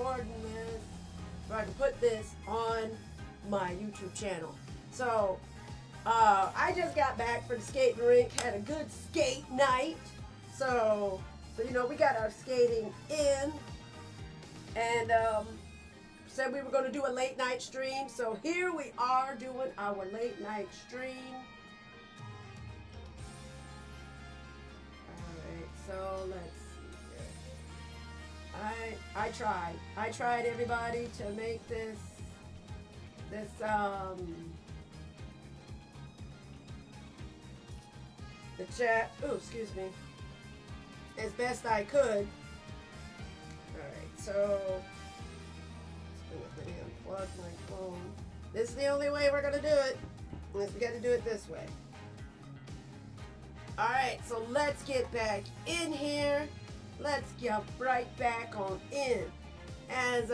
recording this so I can put this on my YouTube channel. So I just got back from the skating rink, had a good skate night. So you know, we got our skating in, and said we were going to do a late night stream. So here we are doing our late night stream. Alright, so let's see here. I tried everybody to make this the chat, oh excuse me, as best I could. Alright, so let me unplug my phone. This is the only way we're gonna do it. Unless we gotta do it this way. Alright, so let's get back in here. Let's jump right back on in. As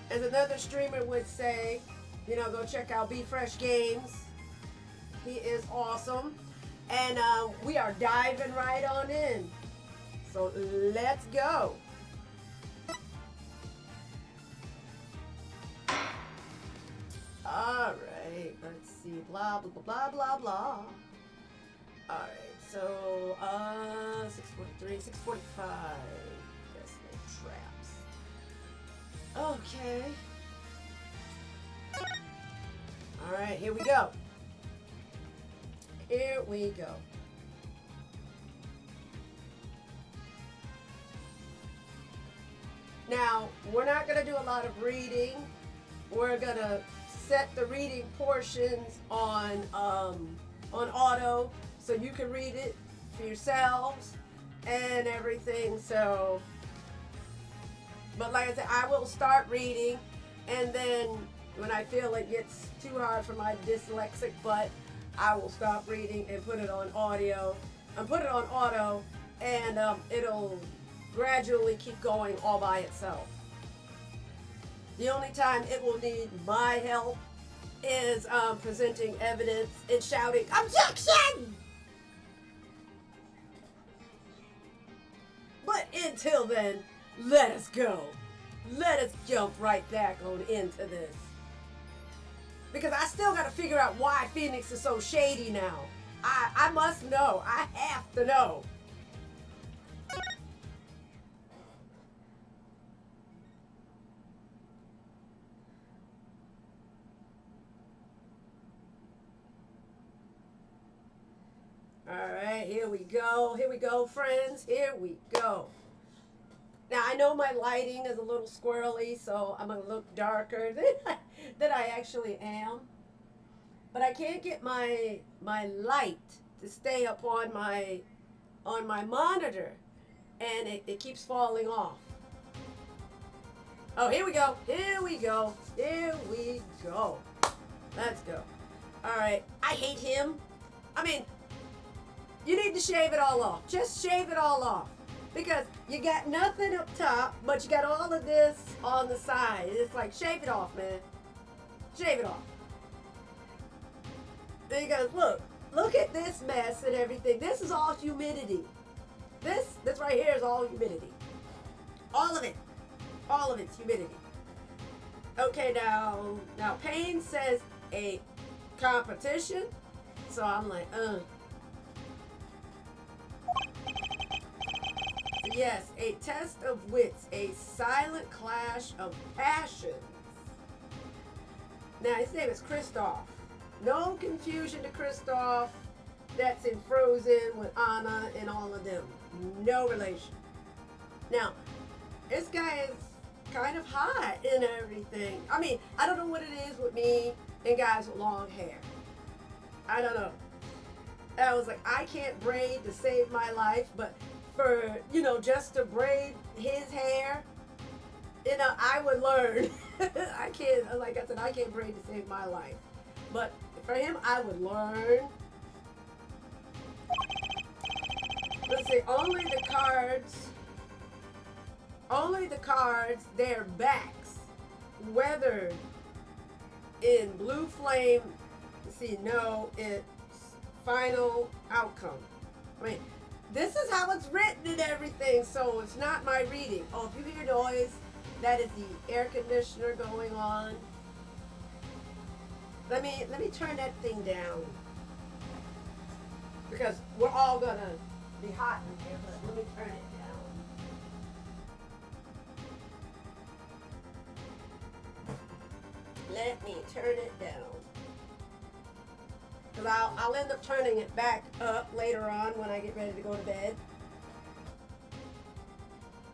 another streamer would say, you know, go check out Be Fresh Games. He is awesome. And we are diving right on in. So let's go. Alright, let's see. Blah, blah, blah, blah, blah. Alright, so 643, 645. That's no traps. Okay. Alright, here we go. Here we go. Now, we're not going to do a lot of reading. We're going to set the reading portions on auto so you can read it for yourselves and everything. So, but like I said, I will start reading, and then when I feel it gets too hard for my dyslexic butt, I will stop reading and put it on audio and put it on auto, and it'll gradually keep going all by itself. The only time it will need my help is presenting evidence and shouting, "Objection!" But until then, let us go. Let us jump right back on into this. Because I still got to figure out why Phoenix is so shady now. I must know. I have to know. Alright, here we go. Here we go, friends. Here we go. Now, I know my lighting is a little squirrely, so I'm going to look darker than I actually am. But I can't get my light to stay up on my monitor, and it keeps falling off. Oh, here we go. Here we go. Here we go. Let's go. All right. I hate him. I mean, you need to shave it all off. Just shave it all off. Because you got nothing up top, but you got all of this on the side. It's like, shave it off, man. Shave it off. There you go. Look at this mess and everything. This is all humidity. This right here is all humidity. All of it. All of it's humidity. Okay, now Payne says a competition. So I'm like, Yes, a test of wits, a silent clash of passions. Now, his name is Kristoff. No confusion to Kristoff that's in Frozen with Anna and all of them. No relation. Now, this guy is kind of hot and everything. I mean, I don't know what it is with me and guys with long hair. I don't know. I was like, I can't braid to save my life, but for, you know, just to braid his hair, you know, I would learn. I can't, like I said, I can't braid to save my life. But for him, I would learn. Let's see, only the cards, their backs, weathered in blue flame. Let's see, no, it's final outcome. I mean, this is how it's written and everything, so it's not my reading. Oh, if you hear noise, that is the air conditioner going on. Let me turn that thing down because we're all gonna be hot in here. But let me turn it down. Let me turn it down. Because I'll end up turning it back up later on when I get ready to go to bed.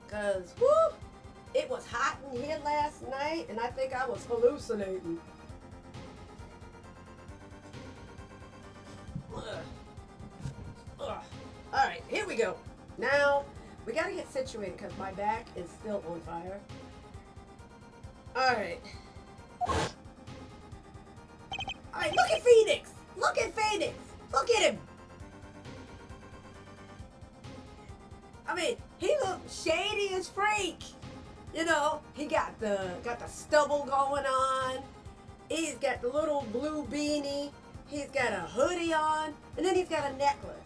Because, whoo, it was hot in here last night, and I think I was hallucinating. Ugh. Ugh. All right, here we go. Now, we got to get situated because my back is still on fire. All right. All right, look at Phoenix. Look at Phoenix. Look at him. I mean, he looks shady as freak. You know, he got the stubble going on. He's got the little blue beanie. He's got a hoodie on, and then he's got a necklace.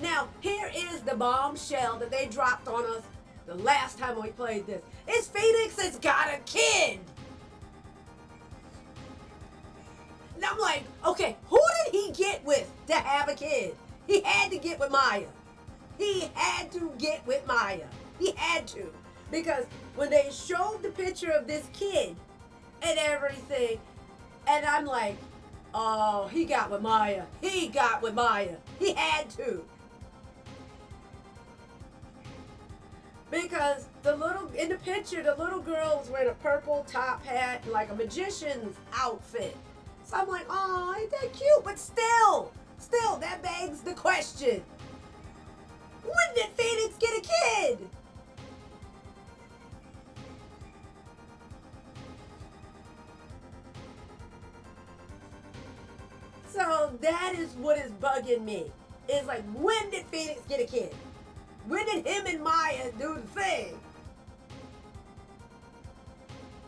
Now, here is the bombshell that they dropped on us the last time we played this. It's Phoenix has got a kid. And I'm like, okay, who did he get with to have a kid? He had to get with Maya. He had to get with Maya. He had to. Because when they showed the picture of this kid and everything, and I'm like, oh, he got with Maya. He got with Maya. He had to. Because in the picture, the little girl was wearing a purple top hat, like a magician's outfit. So I'm like, oh, ain't that cute? But still, that begs the question. When did Phoenix get a kid? So that is what is bugging me. It's like, when did Phoenix get a kid? When did him and Maya do the thing?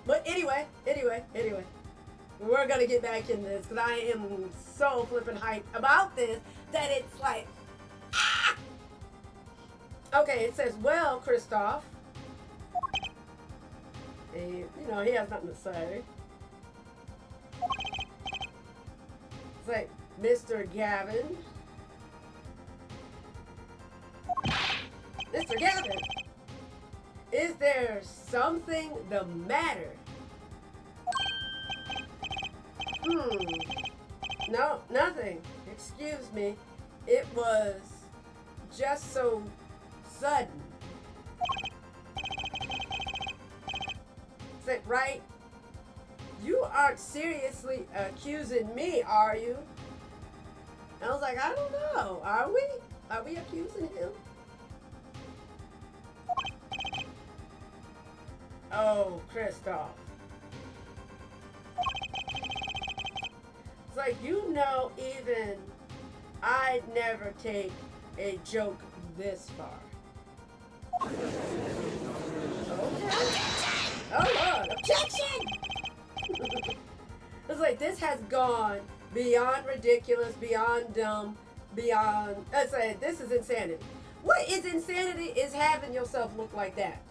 But anyway. We're going to get back in this because I am so flippin' hyped about this that it's like, ah! Okay, it says, well, Kristoff. And, he has nothing to say. It's like, Mr. Gavin. Mr. Gavin, is there something the matter? No, nothing. Excuse me. It was just so sudden. Is it right? You aren't seriously accusing me, are you? And I was like, I don't know. Are we? Are we accusing him? Oh, Kristoff. It's like, even I'd never take a joke this far. Okay. Oh, Lord. Objection! It's like, this has gone beyond ridiculous, beyond dumb, beyond... I said, this is insanity. What is insanity is having yourself look like that.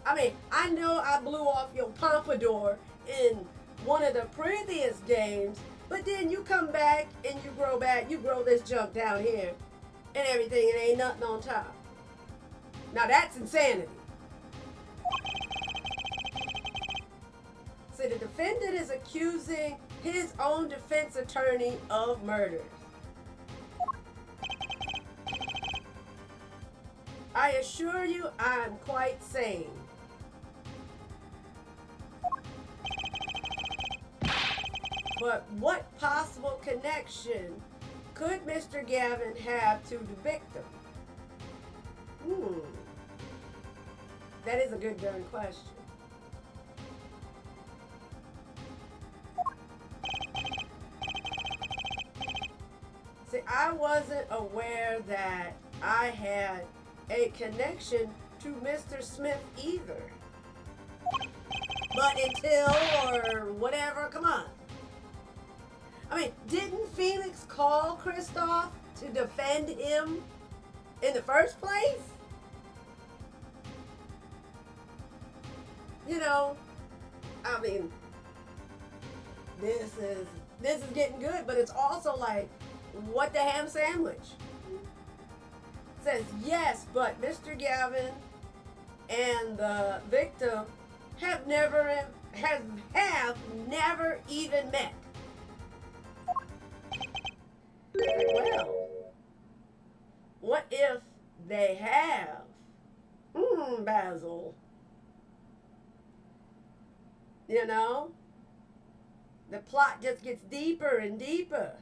I mean, I know I blew off your pompadour in one of the previous games, but then you come back and you grow this junk down here and everything, and ain't nothing on top. Now that's insanity. So the defendant is accusing his own defense attorney of murder. I assure you I'm quite sane. But what possible connection could Mr. Gavin have to the victim? That is a good darn question. See, I wasn't aware that I had a connection to Mr. Smith either. But until or whatever, come on. I mean, didn't Phoenix call Kristoff to defend him in the first place? You know, I mean, this is getting good, but it's also like, what the ham sandwich? It says yes, but Mr. Gavin and the victim have never even met. Well, what if they have? Basil. You know, the plot just gets deeper and deeper.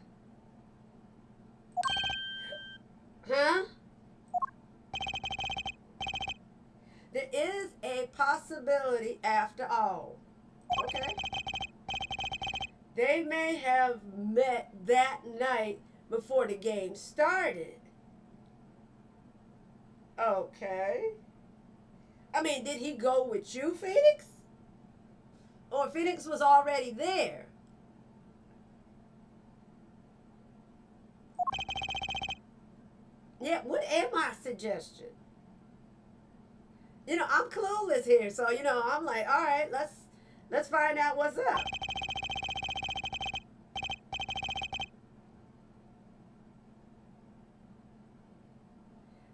Huh? There is a possibility after all. Okay. They may have met that night before the game started. Okay. I mean, did he go with you, Phoenix? Or Phoenix was already there? Yeah, what am I suggesting? You know, I'm clueless here, so you know, I'm like, all right, let's find out what's up.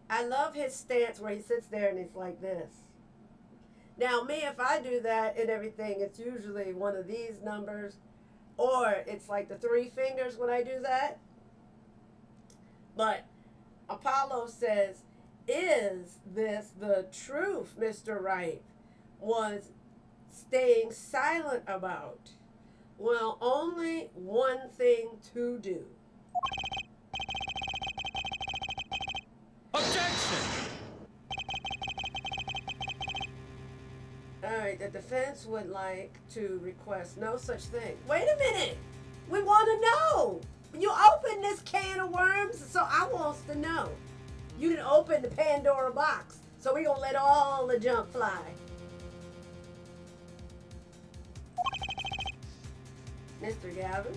I love his stance where he sits there and he's like this. Now, me, if I do that and everything, it's usually one of these numbers, or it's like the three fingers when I do that. But Apollo says, is this the truth Mr. Wright was staying silent about? Well, only one thing to do. Objection! All right, the defense would like to request no such thing. Wait a minute. We want to know. You opened this can of worms, so I wants to know. You didn't open the Pandora box, so we gonna let all the junk fly. Mr. Gavin.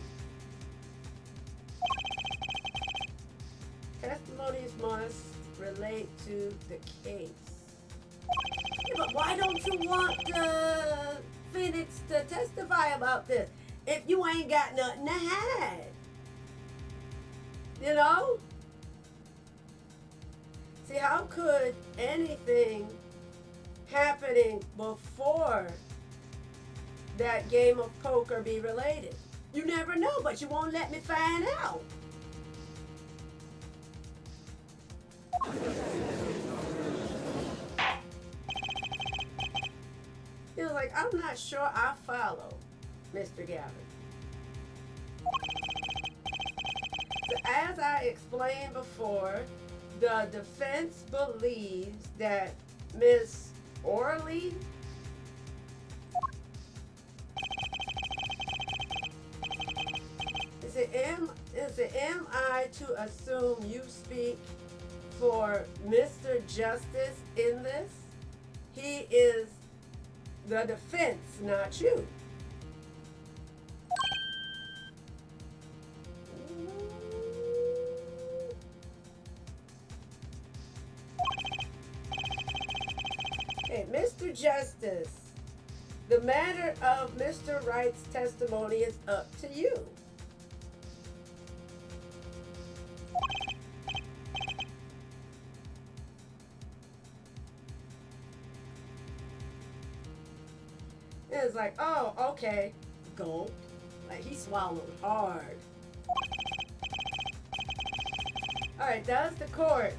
Testimonies must relate to the case. Yeah, but why don't you want Phoenix to testify about this if you ain't got nothing to hide? You know? See, how could anything happening before that game of poker be related? You never know, but you won't let me find out. He was like, I'm not sure I follow, Mr. Gavin. So as I explained before, the defense believes that Miss Orley am I to assume you speak for Mr. Justice in this? He is the defense, not you. Hey, Mr. Justice, the matter of Mr. Wright's testimony is up to you. It's like, oh, okay, gulp. Like he swallowed hard. All right, does the court,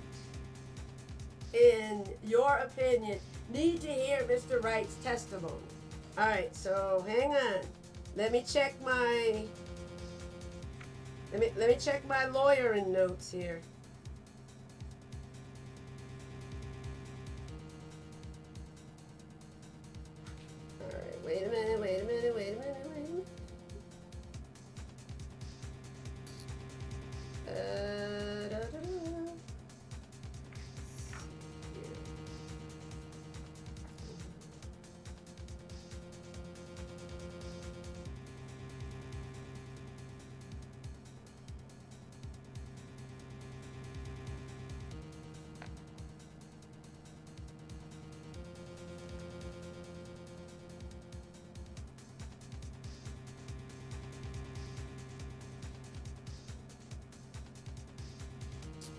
in your opinion, need to hear Mr. Wright's testimony? All right, so hang on. Let me check my lawyering notes here. All right, wait a minute. Da-da-da.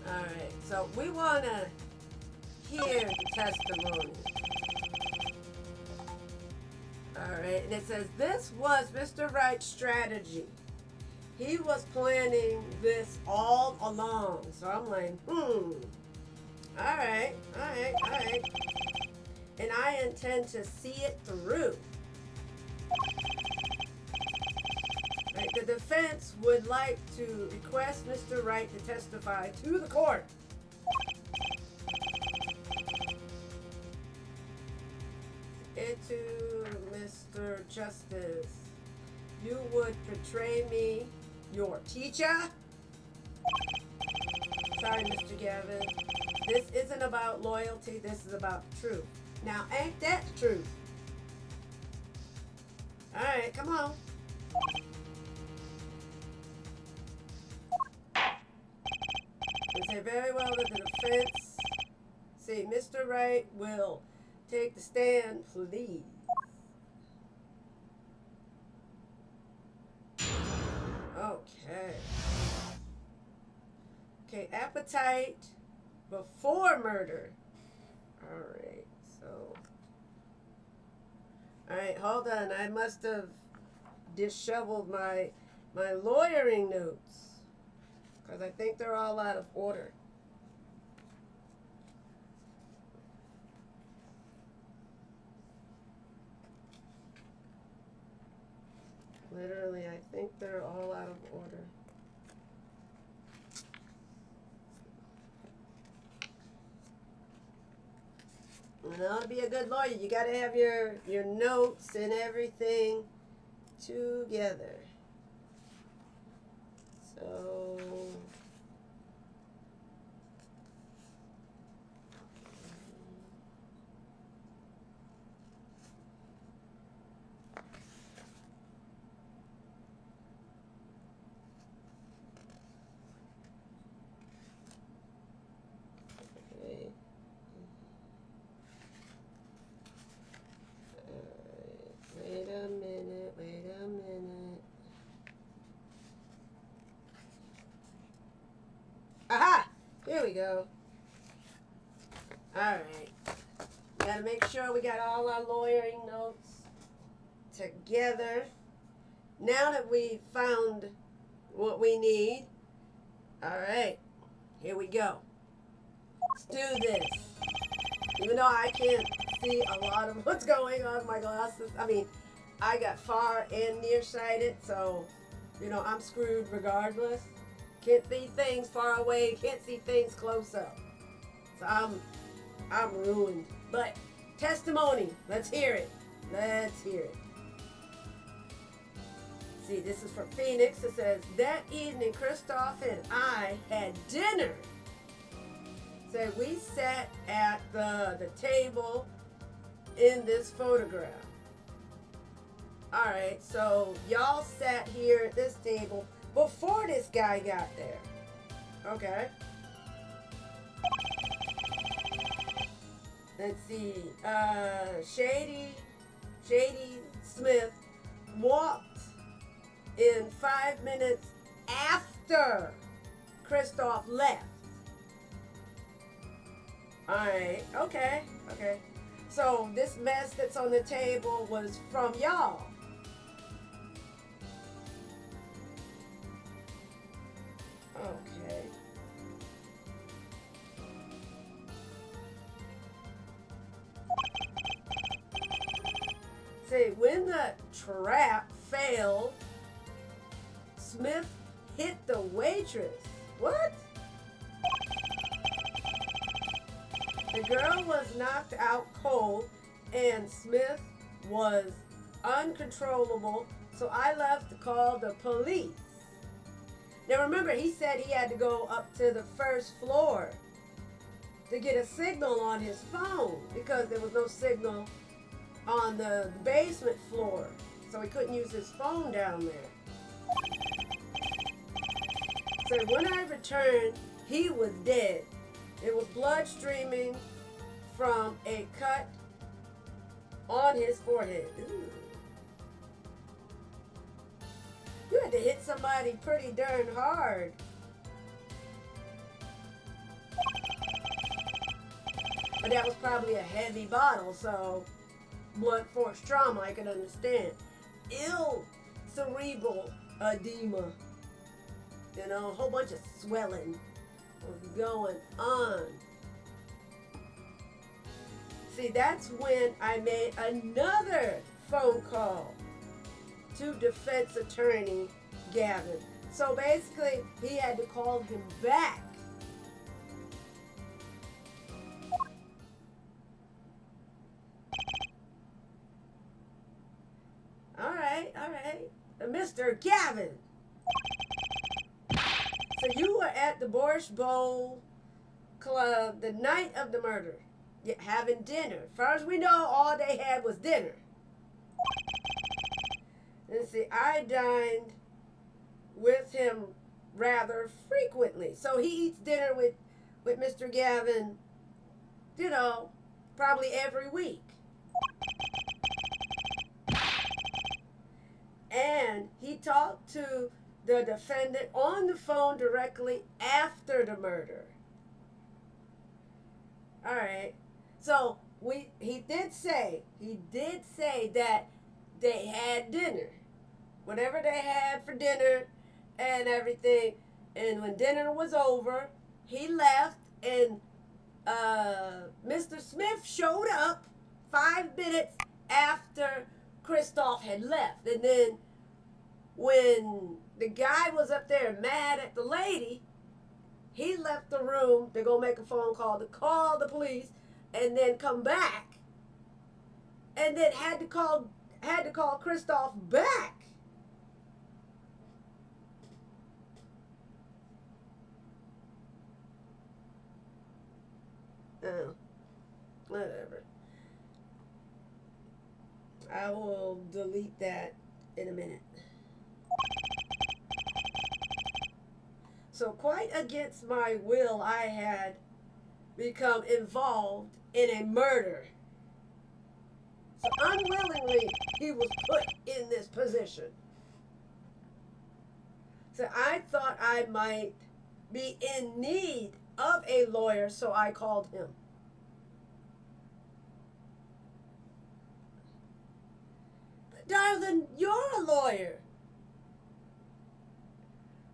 All right, so we want to hear the testimony. All right, and it says this was Mr. Wright's strategy. He was planning this all along. So I'm like, All right. And I intend to see it through. Right, the defense would like to request Mr. Wright to testify to the court. It to Mr. Justice. You would portray me, your teacher? Sorry, Mr. Gavin. This isn't about loyalty. This is about the truth. Now, ain't that the truth? All right, come on. You say very well that the defense. See, Mr. Wright will take the stand, please. Okay. Okay, appetite before murder. All right, so. All right, hold on. I must have disheveled my lawyering notes because I think they're all out of order. Literally, I think they're all out of order. In order to be a good lawyer, you got to have your notes and everything together. So, okay. Wait a minute. Aha! Here we go. Alright. We gotta make sure we got all our lawyering notes together. Now that we found what we need, alright, here we go. Let's do this. Even though I can't see a lot of what's going on with my glasses. I mean, I got far and nearsighted, so, I'm screwed regardless. Can't see things far away, can't see things close up. So I'm ruined. But testimony, let's hear it. See, this is from Phoenix. It says, that evening, Christoph and I had dinner. So we sat at the table in this photograph. All right, so y'all sat here at this table before this guy got there. Okay. Let's see. Shady Smith walked in 5 minutes after Christoph left. All right. Okay. So this mess that's on the table was from y'all. Okay. See, when the trap failed, Smith hit the waitress. What? The girl was knocked out cold, and Smith was uncontrollable, so I left to call the police. Now remember, he said he had to go up to the first floor to get a signal on his phone because there was no signal on the basement floor, so he couldn't use his phone down there. So when I returned, he was dead. There was blood streaming from a cut on his forehead. Ooh. You had to hit somebody pretty darn hard. But that was probably a heavy bottle, so blunt force trauma, I can understand. Ill cerebral edema, you know, a whole bunch of swelling was going on. See, that's when I made another phone call to defense attorney Gavin. So basically, he had to call him back. All right. Mr. Gavin. So you were at the Borscht Bowl Club the night of the murder, having dinner. As far as we know, all they had was dinner. And see, I dined with him rather frequently. So he eats dinner with Mr. Gavin, you know, probably every week. And he talked to the defendant on the phone directly after the murder. All right. So he did say that they had dinner. Whatever they had for dinner and everything. And when dinner was over, he left and Mr. Smith showed up 5 minutes after Christoph had left. And then when the guy was up there mad at the lady, he left the room to go make a phone call to call the police and then come back. And then had to call Christoph back. Oh, whatever. I will delete that in a minute. So quite against my will, I had become involved in a murder. So unwillingly, he was put in this position. So I thought I might be in need of a lawyer, so I called him. But darling, you're a lawyer.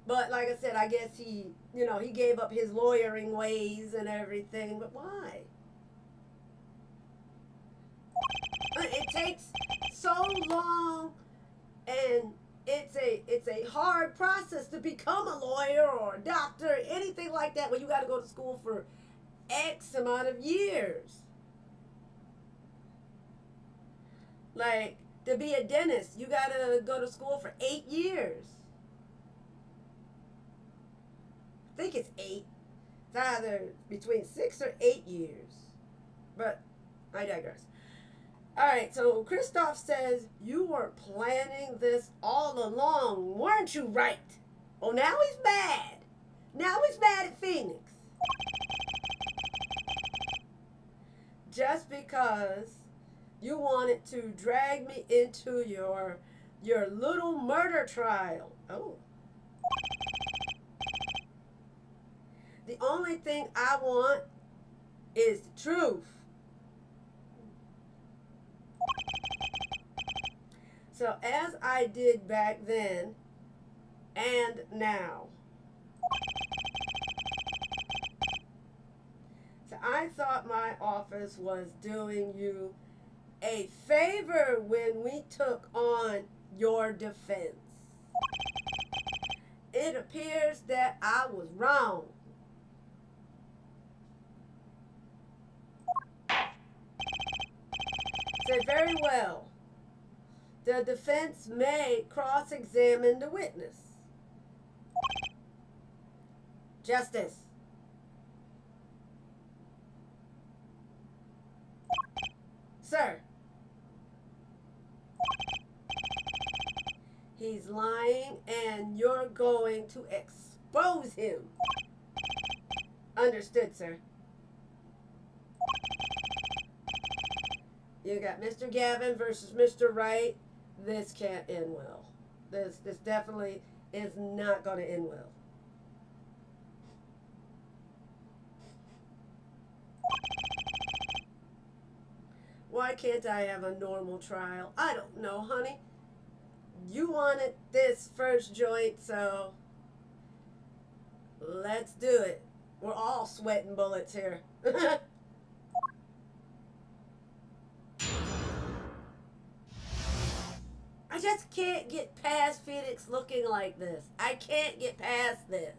But like I said, I guess he gave up his lawyering ways and everything. But why? It takes so long, and it's a hard process to become a lawyer or a doctor, anything like that, when you got to go to school for X amount of years. Like, to be a dentist, you got to go to school for 8 years. I think it's 8. It's either between 6 or 8 years. But I digress. All right, so Christoph says, you were planning this all along, weren't you, right? Oh, now he's mad. Now he's mad at Phoenix. Just because you wanted to drag me into your little murder trial. Oh. The only thing I want is the truth. So as I did back then and now. So I thought my office was doing you a favor when we took on your defense. It appears that I was wrong. Say very well. The defense may cross-examine the witness. Justice. Sir. He's lying and you're going to expose him. Understood, sir. You got Mr. Gavin versus Mr. Wright. This can't end well. This definitely is not going to end well. Why can't I have a normal trial? I don't know, honey. You wanted this first joint, so let's do it. We're all sweating bullets here. I just can't get past Phoenix looking like this. I can't get past this.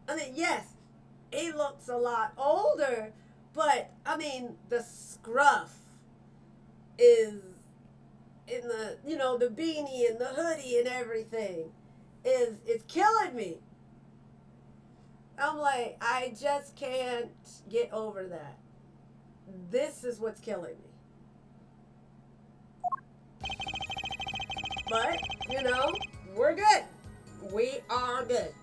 I mean, yes, he looks a lot older, but I mean, the scruff is in the, the beanie and the hoodie and everything is killing me. I'm like, I just can't get over that. This is what's killing me. But, we're good. We are good.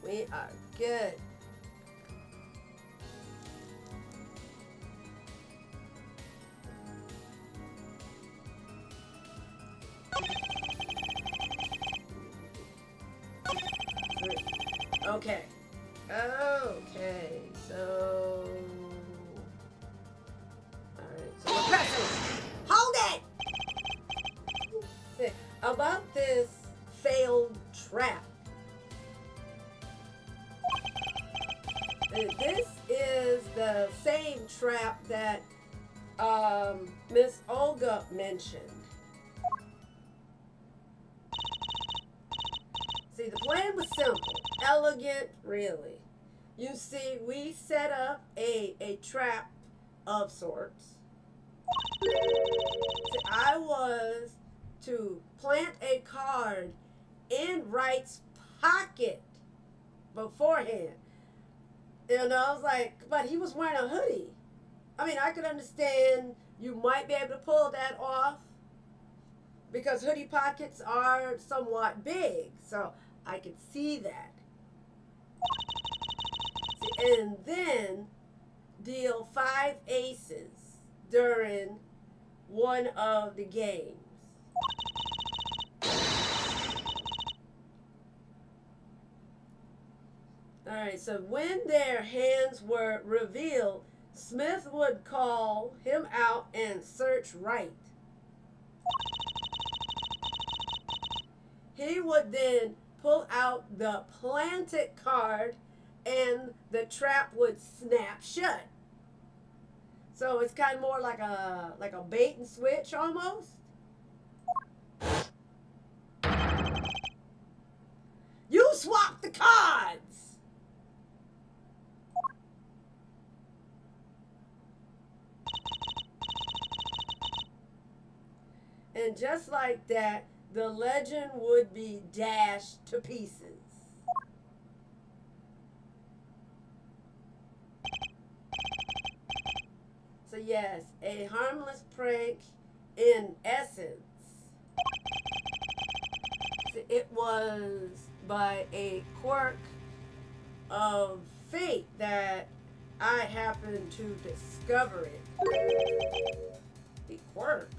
We are good. Okay. Okay. So. Alright. So we're pressing. Hold it! About this failed trap. This is the same trap that Miss Olga mentioned. See, the plan was simple, elegant, really. You see, we set up a trap of sorts. See, I was to plant a card in Wright's pocket beforehand. I was like, but he was wearing a hoodie. I mean, I could understand you might be able to pull that off because hoodie pockets are somewhat big. So I could see that. And then deal 5 aces during one of the games. All right, so when their hands were revealed, Smith would call him out and search Wright. He would then pull out the planted card and the trap would snap shut. So it's kind of more like a bait and switch almost. You swap the cards. And just like that, the legend would be dashed to pieces. So yes, a harmless prank in essence. It was by a quirk of fate that I happened to discover it. The quirk.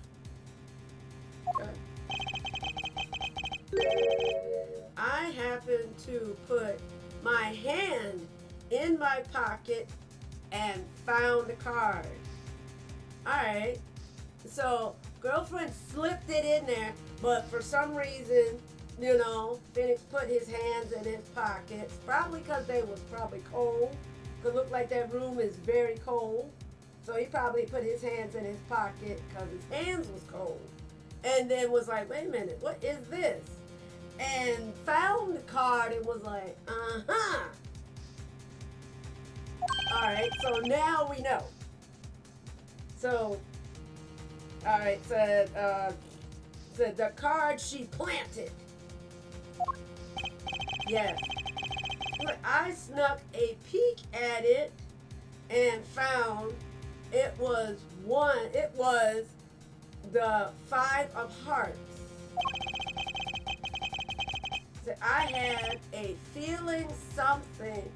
I happened to put my hand in my pocket and found the card. Alright, so girlfriend slipped it in there, but for some reason, Phoenix put his hands in his pockets, probably because they was probably cold. Could look like that room is very cold. So he probably put his hands in his pocket because his hands was cold. And then was like, wait a minute, what is this? And found the card and was like, uh-huh. Alright, so now we know. So, alright, said the card she planted. Yes. But I snuck a peek at it and found it was the 5 of hearts. So I had a feeling something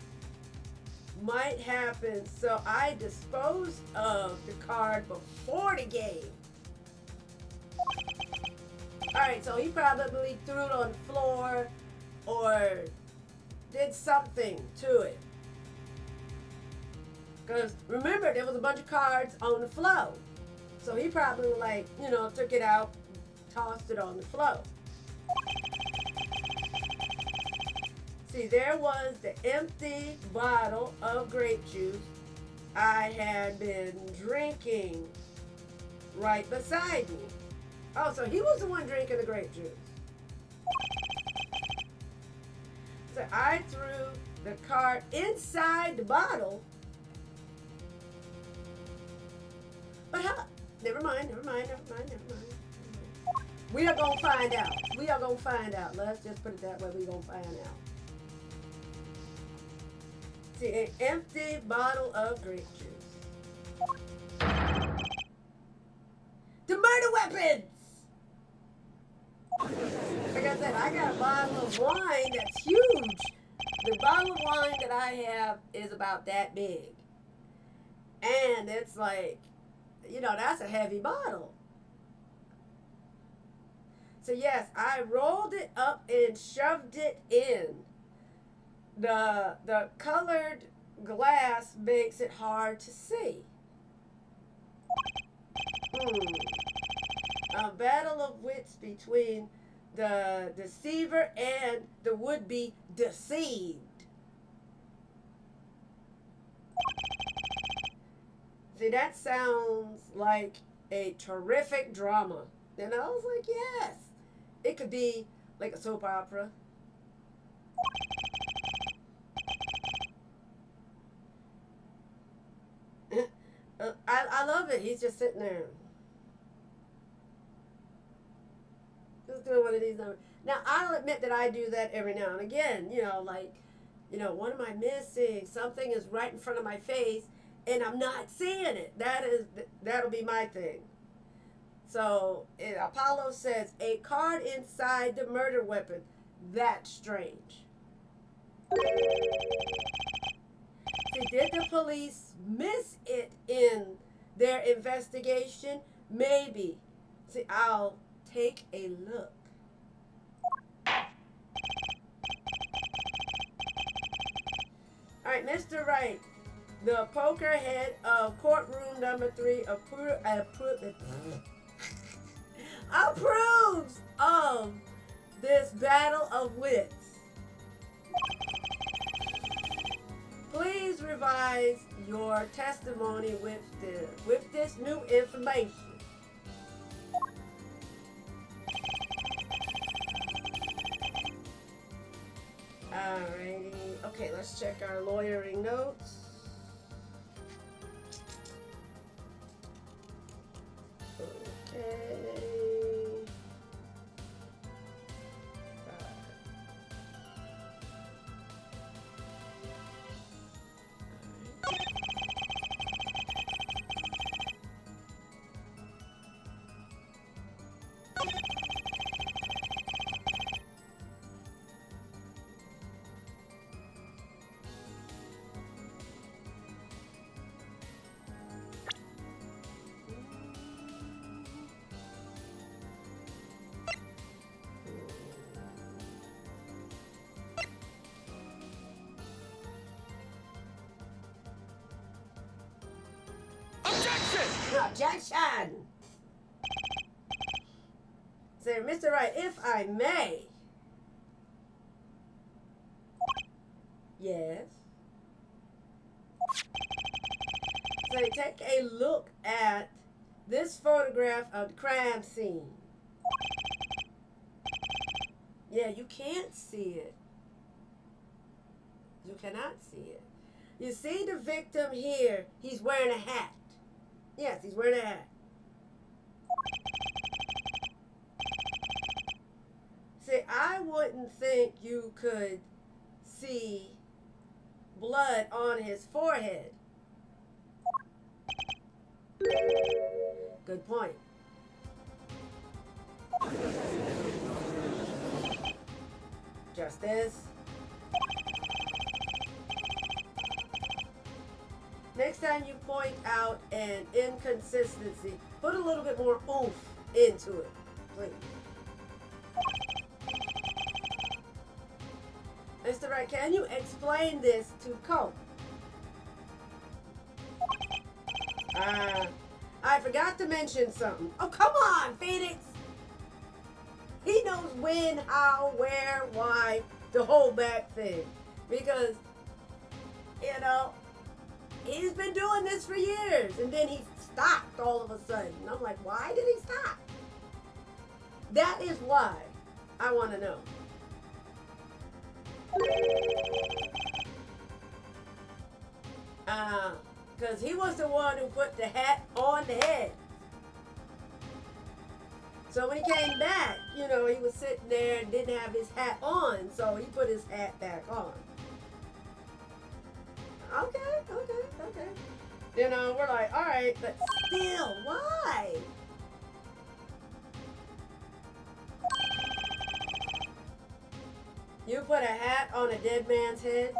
might happen, so I disposed of the card before the game. Alright, so he probably threw it on the floor or did did something to it. Because remember, there was a bunch of cards on the floor. So he probably like, took it out, tossed it on the floor. See, there was the empty bottle of grape juice I had been drinking right beside me. Oh, so he was the one drinking the grape juice. So I threw the card inside the bottle. But how? Never mind. We are going to find out. Let's just put it that way. We're going to find out. See, an empty bottle of grape juice. The murder weapons! Like I said, I got a bottle of wine that's huge. The bottle of wine that I have is about that big. And it's like, that's a heavy bottle. So yes, I rolled it up and shoved it in. The colored glass makes it hard to see. A battle of wits between the deceiver and the would-be deceived. See, that sounds like a terrific drama. And I was like, yes. It could be like a soap opera. I love it. He's just sitting there. Just doing one of these numbers. Now, I'll admit that I do that every now and again. What am I missing? Something is right in front of my face, and I'm not seeing it. That'll be my thing. So, Apollo says, a card inside the murder weapon. That's strange. See, did the police miss it in their investigation? Maybe. See, I'll take a look. All right, Mr. Wright, the poker head of courtroom number 3 approves of this battle of wits. Please revise your testimony with this new information. Alrighty. Okay, let's check our lawyering notes. Okay. Objection! Say, Mr. Wright, if I may. Yes. Say, take a look at this photograph of the crime scene. Yeah, you can't see it. You cannot see it. You see the victim here. He's wearing a hat. Yes, he's wearing a hat. See, I wouldn't think you could see blood on his forehead. Good point. Justice. Next time you point out an inconsistency, put a little bit more oomph into it, please. Mr. Wright, can you explain this to Cope? I forgot to mention something. Oh, come on, Phoenix. He knows when, how, where, why, the whole back thing. Because, you know, he's been doing this for years. And then he stopped all of a sudden. And I'm like, why did he stop? That is why I want to know. Because he was the one who put the hat on the head. So when he came back, you know, he was sitting there and didn't have his hat on, so he put his hat back on. Okay. You know, we're like, all right, but still, why? You put a hat on a dead man's head?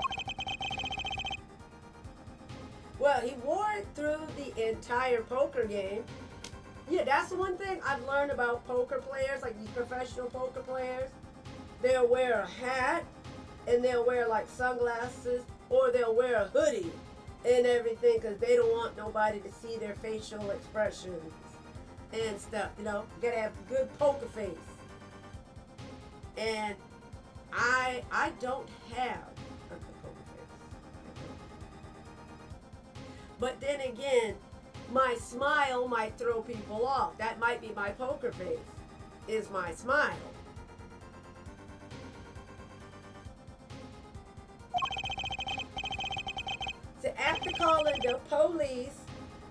Well, he wore it through the entire poker game. Yeah, that's the one thing I've learned about poker players, like these professional poker players. They'll wear a hat, and they'll wear like sunglasses, or they'll wear a hoodie and everything, because they don't want nobody to see their facial expressions and stuff. You know, you gotta have a good poker face. And I don't have a good poker face. But then again, my smile might throw people off. That might be my poker face, is my smile. So after calling the police,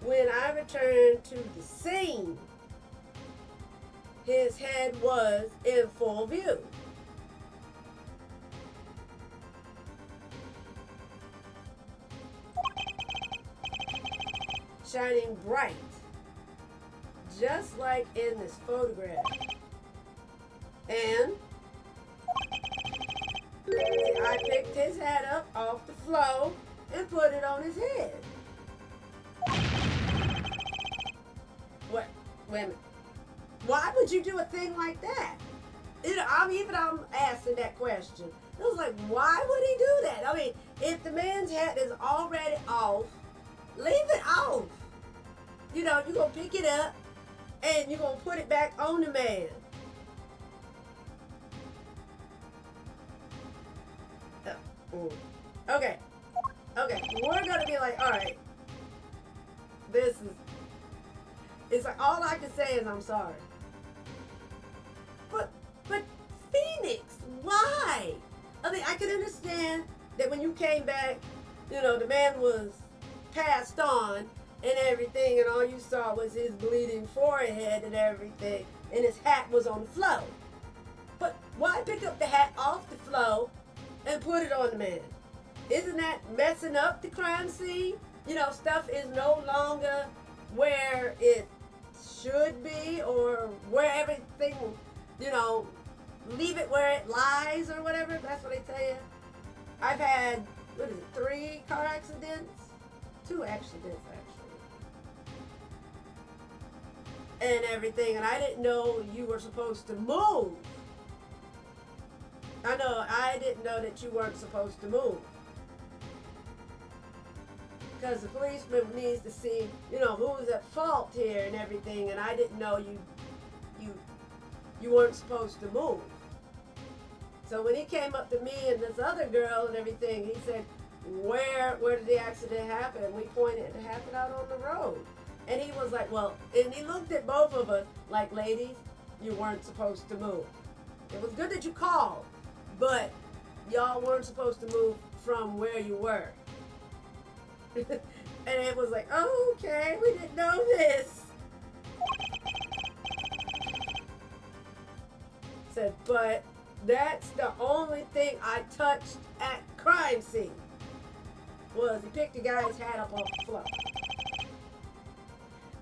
when I returned to the scene, his head was in full view. Shining bright, just like in this photograph. And I picked his hat up off the floor and put it on his head. What? Wait a minute. Why would you do a thing like that? I'm asking that question. It was like, why would he do that? I mean, if the man's hat is already off, leave it off. You know, you're going to pick it up and you're going to put it back on the man. Okay. We're going to be like, all right. It's like, all I can say is I'm sorry. But Phoenix, why? I mean, I can understand that when you came back, you know, the man was passed on and everything, and all you saw was his bleeding forehead and everything, and his hat was on the floor. But why pick up the hat off the floor and put it on the man? Isn't that messing up the crime scene? You know, stuff is no longer where it should be, or where everything, you know, leave it where it lies or whatever. That's what they tell you. I've had, 3 car accidents? 2 accidents, actually. And everything, and I didn't know you were supposed to move. I didn't know that you weren't supposed to move. Because the policeman needs to see, you know, who's at fault here and everything, and I didn't know you weren't supposed to move. So when he came up to me and this other girl and everything, he said, where did the accident happen? And we pointed it happened out on the road. And he was like, well, and he looked at both of us like, ladies, you weren't supposed to move. It was good that you called, but y'all weren't supposed to move from where you were. And it was like, oh, okay, we didn't know this. Said, but that's the only thing I touched at crime scene. Was he picked the guy's hat up off the floor.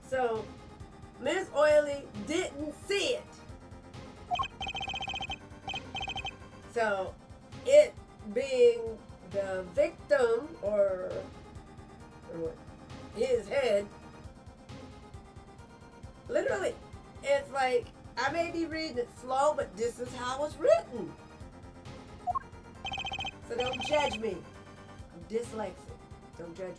So Miss Oily didn't see it. So it being the victim or what, his head, literally, it's like, I may be reading it slow, but this is how it's written. So don't judge me. I'm dyslexic. Don't judge me.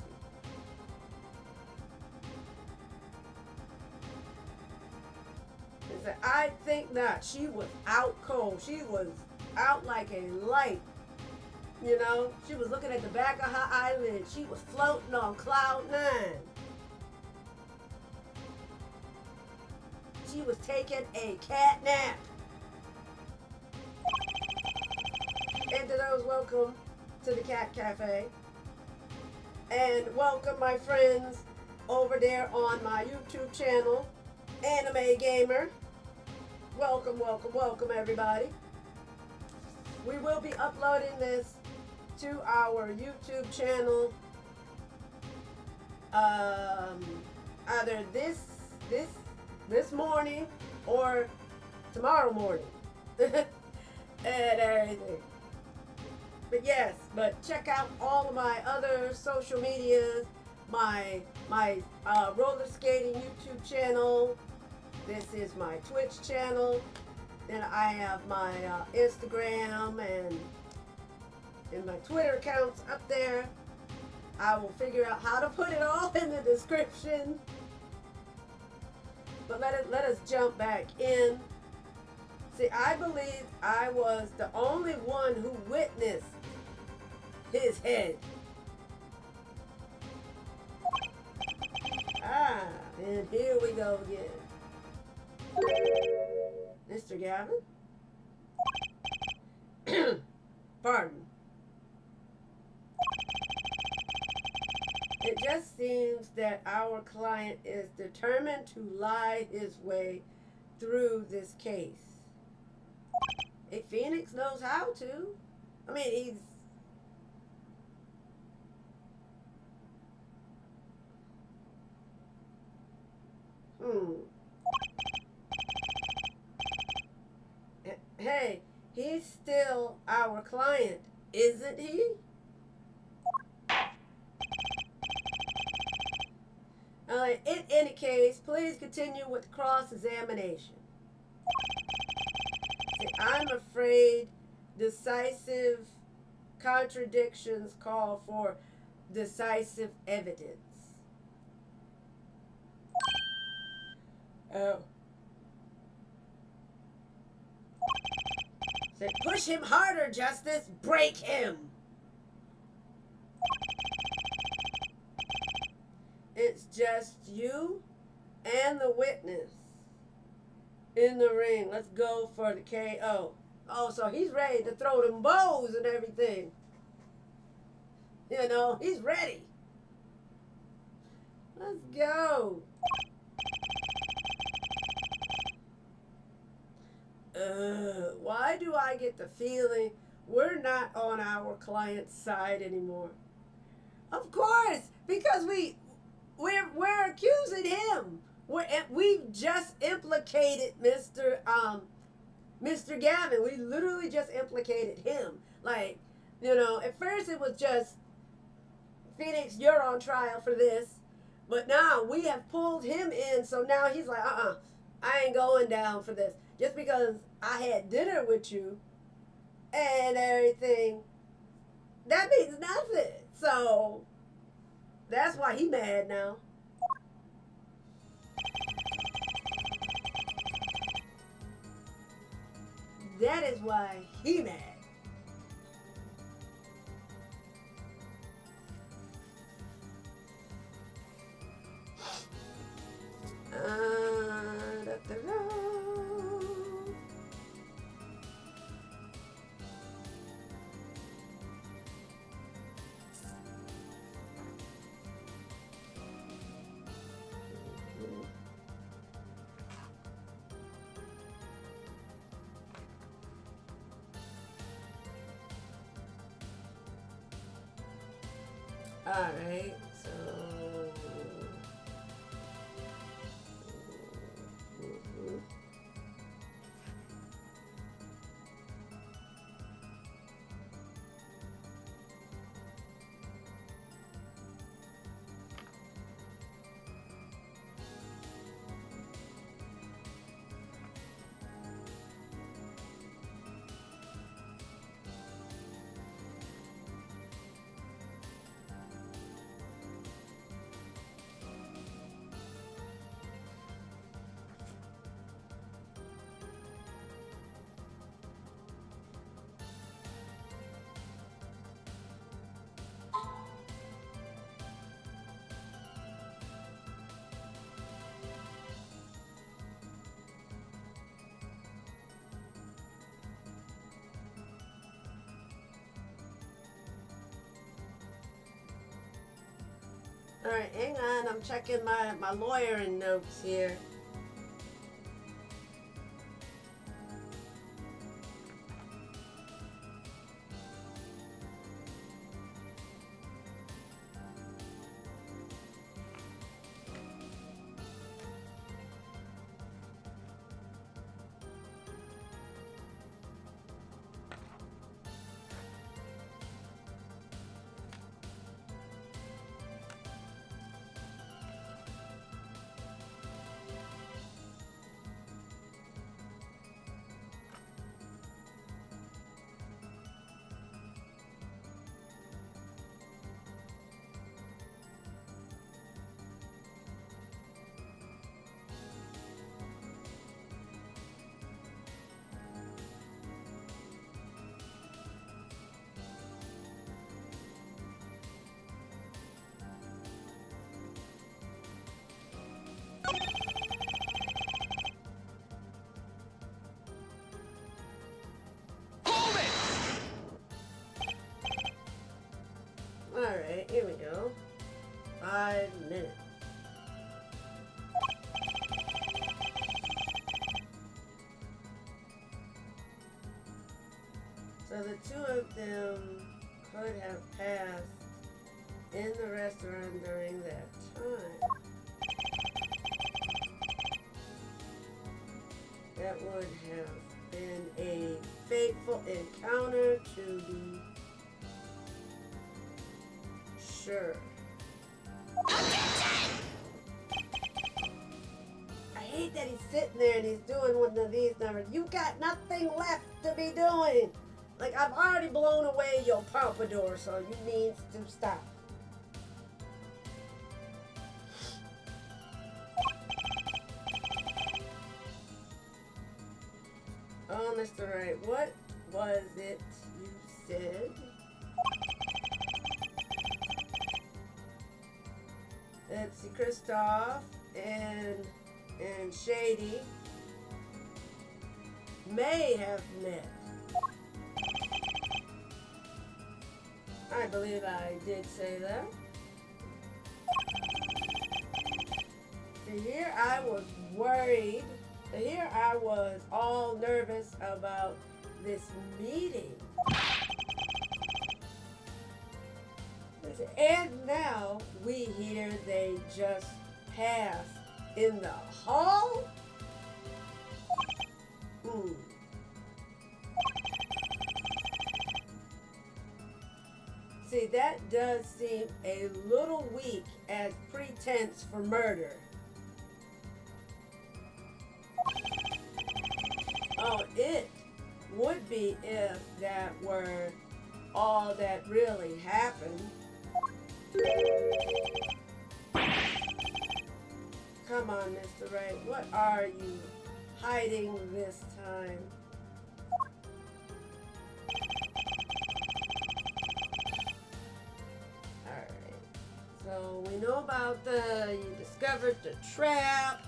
He said, I think not. She was out cold. She was out like a light. You know, she was looking at the back of her eyelid. She was floating on cloud nine. She was taking a cat nap. And to those, welcome to the Cat Cafe. And welcome my friends over there on my YouTube channel, Anime Gamer. Welcome, welcome, welcome everybody. We will be uploading this to our YouTube channel either this morning or tomorrow morning. And everything. But yes, but check out all of my other social medias, my roller skating YouTube channel. This is my Twitch channel. Then I have my Instagram and my Twitter accounts up there. I will figure out how to put it all in the description. But let us jump back in. See, I believe I was the only one who witnessed his head. And here we go again. Mr. Gavin? Pardon. It just seems that our client is determined to lie his way through this case. Hey, Phoenix knows how to. I mean, he's... Hey, he's still our client, isn't he? In any case, please continue with cross-examination. See, I'm afraid decisive contradictions call for decisive evidence. Oh. Say, push him harder, Justice. Break him. It's just you and the witness in the ring. Let's go for the KO. Oh, so he's ready to throw them bows and everything. You know, he's ready. Let's go. Why do I get the feeling we're not on our client's side anymore? Of course, because we're accusing him. We've just implicated Mr. Gavin. We literally just implicated him. Like, you know, at first it was just, Phoenix, you're on trial for this. But now we have pulled him in, so now he's like, I ain't going down for this. Just because I had dinner with you and everything, that means nothing. So that's why he mad now. That is why he mad. All right, so Alright, hang on. I'm checking my lawyering notes here. Alright, here we go. 5 minutes. So the two of them could have passed in the restaurant during that time. That would have been a fateful encounter to be sure. I hate that he's sitting there and he's doing one of these numbers. You got nothing left to be doing. Like, I've already blown away your pompadour, so you need to stop. Oh, Mr. Wright, what was it you said? Let's see, Christoph and Shady may have met. I believe I did say that. So here I was worried. So here I was all nervous about this meeting. And now we hear they just passed in the hall? See, that does seem a little weak as pretense for murder. Oh, it would be if that were all that really happened. Come on, Mr. Wright, what are you hiding this time? Alright, so we know about you discovered the trap.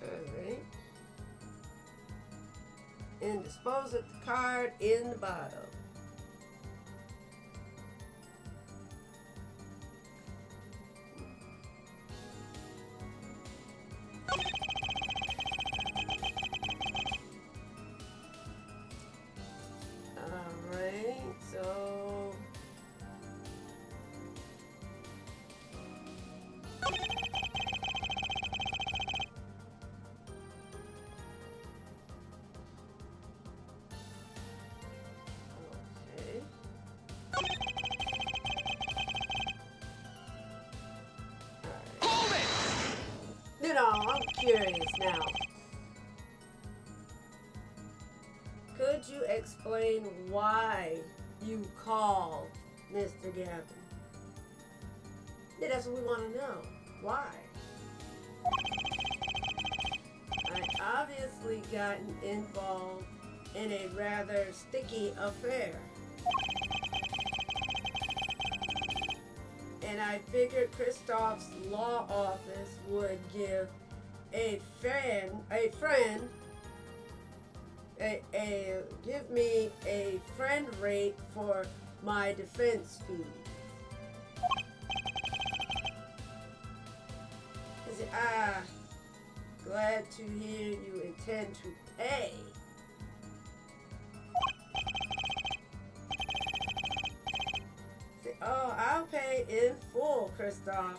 Alright. And dispose of the card in the bottle. Alright, so you know, I'm curious now. Could you explain why you called Mr. Gavin? Yeah, that's what we want to know. Why? I obviously gotten involved in a rather sticky affair. And I figured Christoph's law office would give give me a friend rate for my defense fees. He said, glad to hear you intend to pay. He said, oh, I'll pay in full, Kristoff.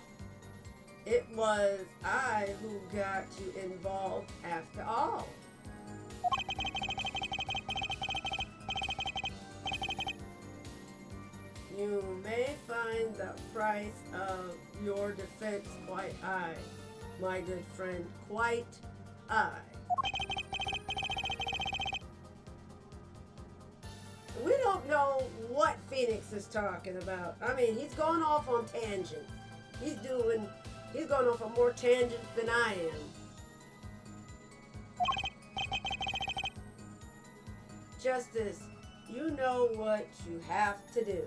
It was I who got you involved after all. You may find the price of your defense quite high, my good friend, quite high. We don't know what Phoenix is talking about. I mean, he's going off on tangents. He's going off on more tangents than I am. Justice, you know what you have to do.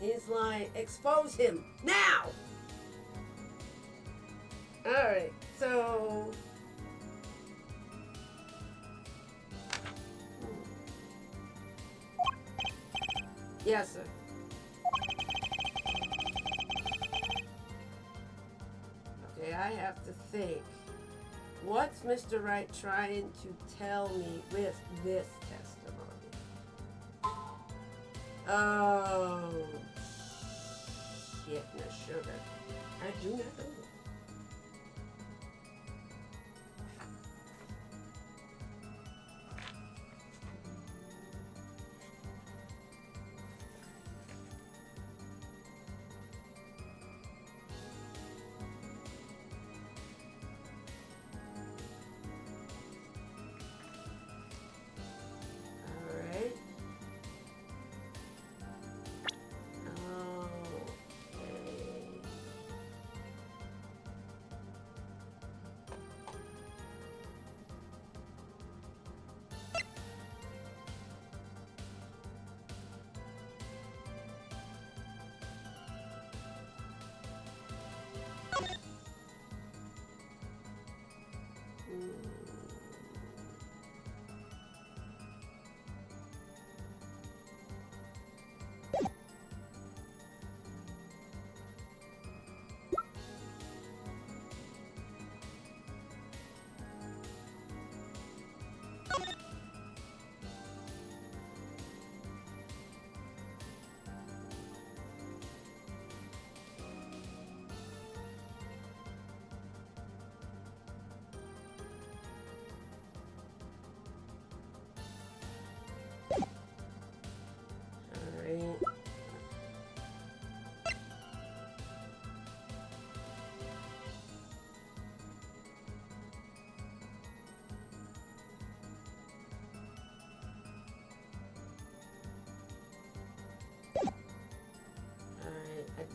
He's like, expose him now! Alright, so... Yes, sir. Okay, I have to think. What's Mr. Wright trying to tell me with this testimony? Oh, shit, no sugar. I do not know.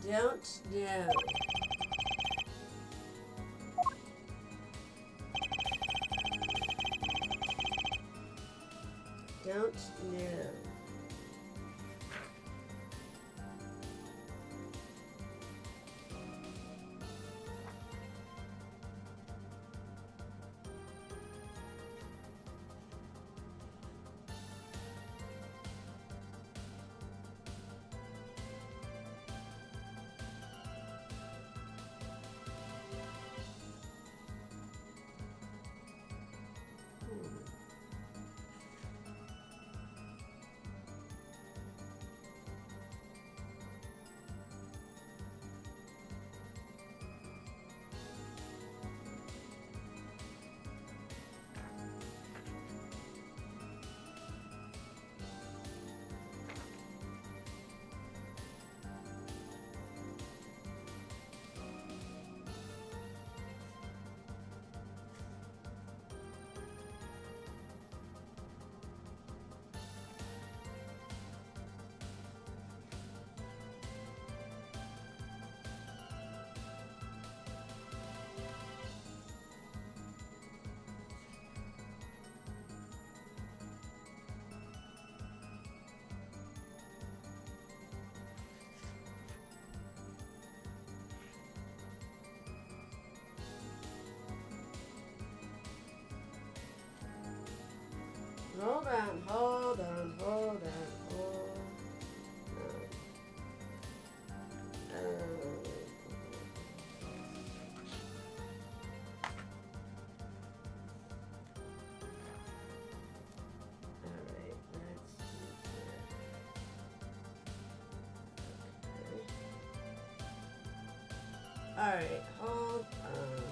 I don't know. Don't know. Hold on, hold Alright, hold on.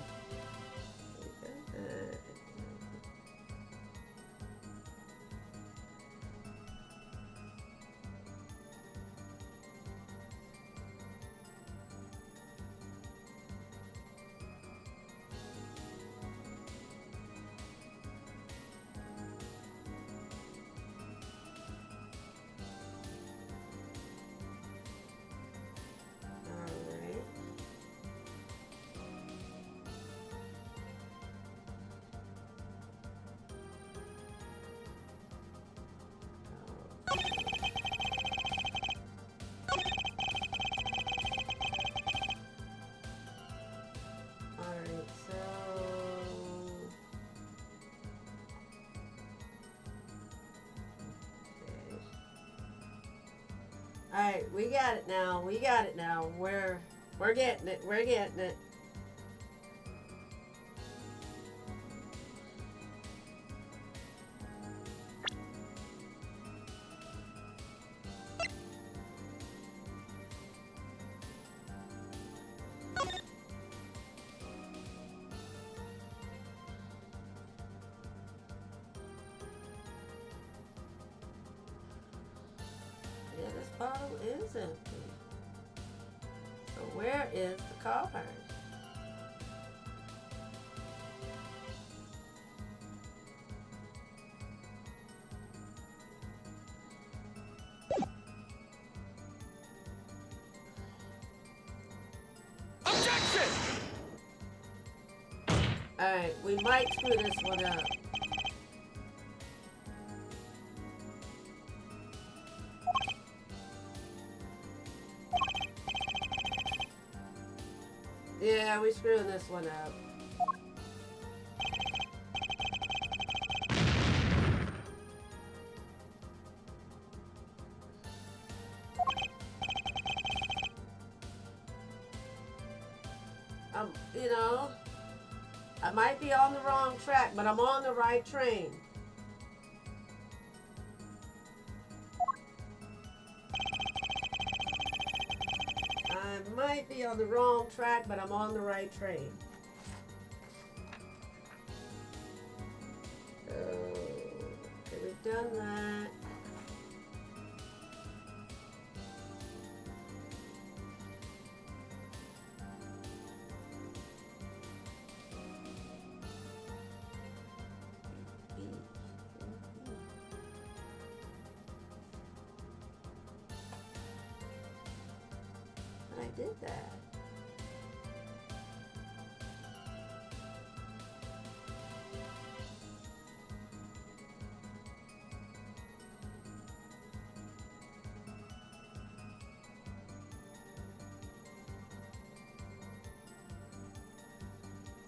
Alright, we got it now. We got it now. We're getting it. We're getting it. Yeah, this bottle is empty. So where is the card? Objection! Alright, we might screw this one up. Yeah, we're screwing this one up. You know, I might be on the wrong track, but I'm on the right train. I might be on the wrong track, but I'm on the right train. Okay, we've done that. I did that.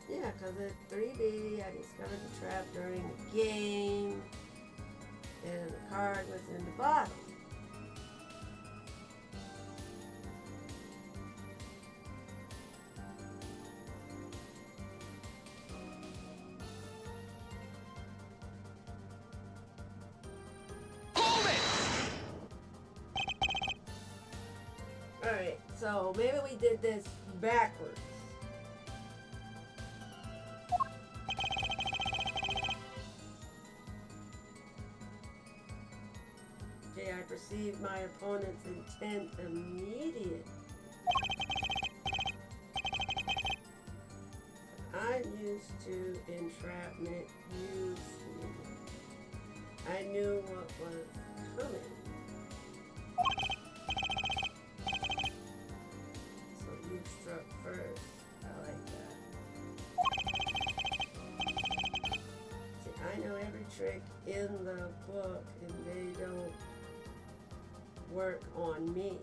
Yeah, because at 3D, I discovered the trap during the game, and the card was in the bottle. Alright, so maybe we did this backwards. Okay, I perceive my opponent's intent immediately. I'm used to entrapment, use me. I knew what was coming. You struck first. I like that. See, I know every trick in the book and they don't work on me.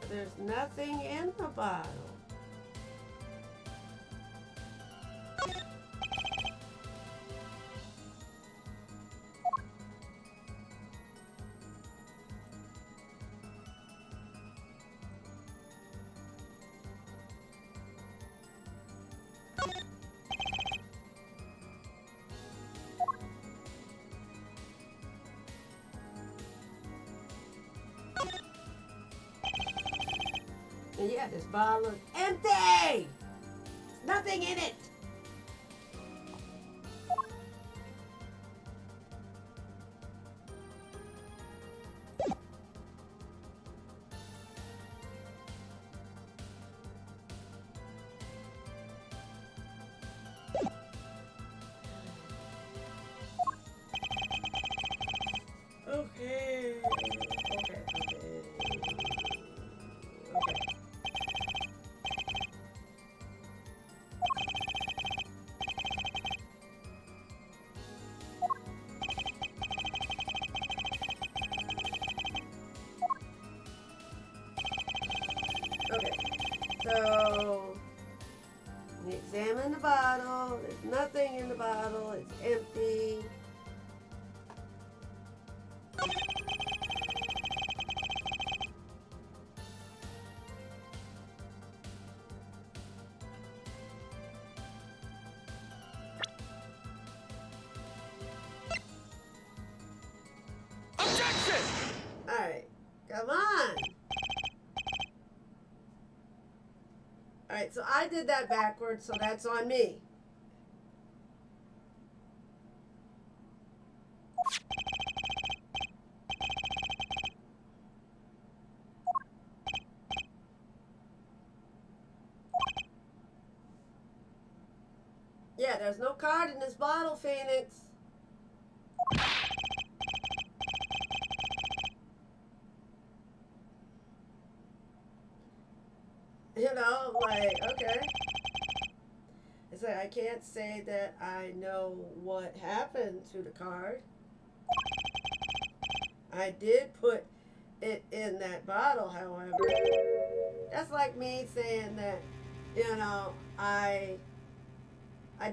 there's nothing in the bottle. And yeah, this bottle is empty! There's nothing in it! Okay. Okay, so we examine the bottle. There's nothing in the bottle. It's empty. Objection! All right, come on. All right, so I did that backwards, so that's on me. Yeah, there's no card in this bottle, Phoenix. You know, like, okay. It's like I can't say that I know what happened to the card. I did put it in that bottle, however. That's like me saying that, you know, I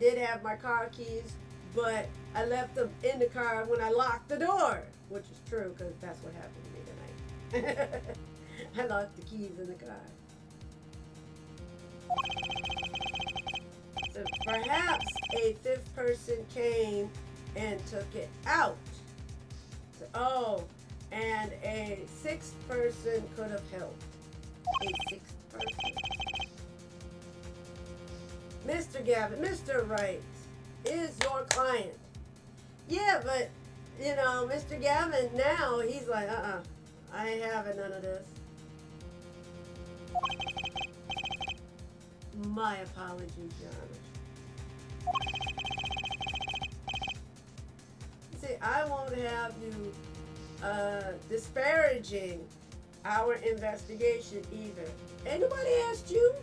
did have my car keys, but I left them in the car when I locked the door, which is true because that's what happened to me tonight. I locked the keys in the car. So perhaps a fifth person came and took it out. So, oh, and a sixth person could have helped. A sixth person. Mr. Gavin, Mr. Wright is your client. Yeah, but, you know, Mr. Gavin now, he's like, I ain't having none of this. My apologies, Your Honor. See, I won't have you disparaging our investigation either. Anybody asked you?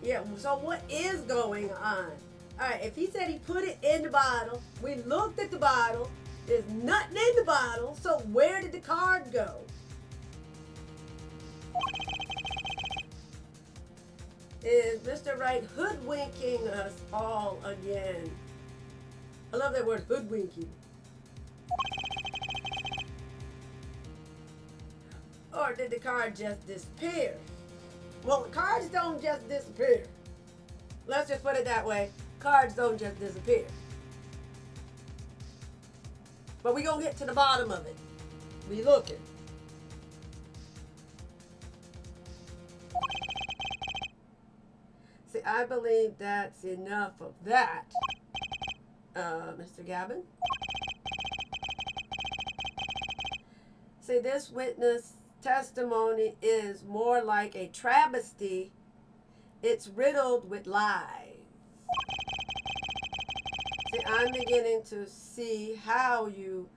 Yeah, so what is going on? All right, if he said he put it in the bottle, we looked at the bottle, there's nothing in the bottle, so where did the card go? Is Mr. Wright hoodwinking us all again? I love that word, hoodwinking. Or did the card just disappear? Well, the cards don't just disappear. Let's just put it that way. Cards don't just disappear. But we gonna get to the bottom of it. We looking. See, I believe that's enough of that, Mr. Gavin. See, this witness testimony is more like a travesty. It's riddled with lies. See, I'm beginning to see how you...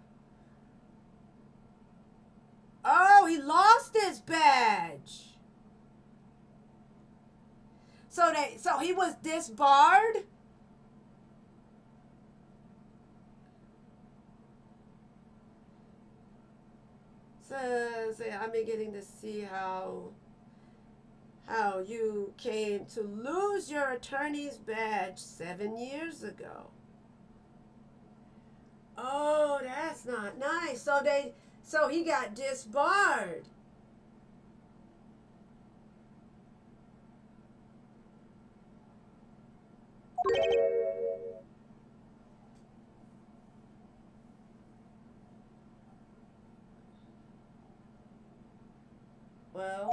Oh, he lost his badge. So he was disbarred? So I'm beginning to see how you came to lose your attorney's badge 7 years ago. Oh, that's not nice. So he got disbarred. Well,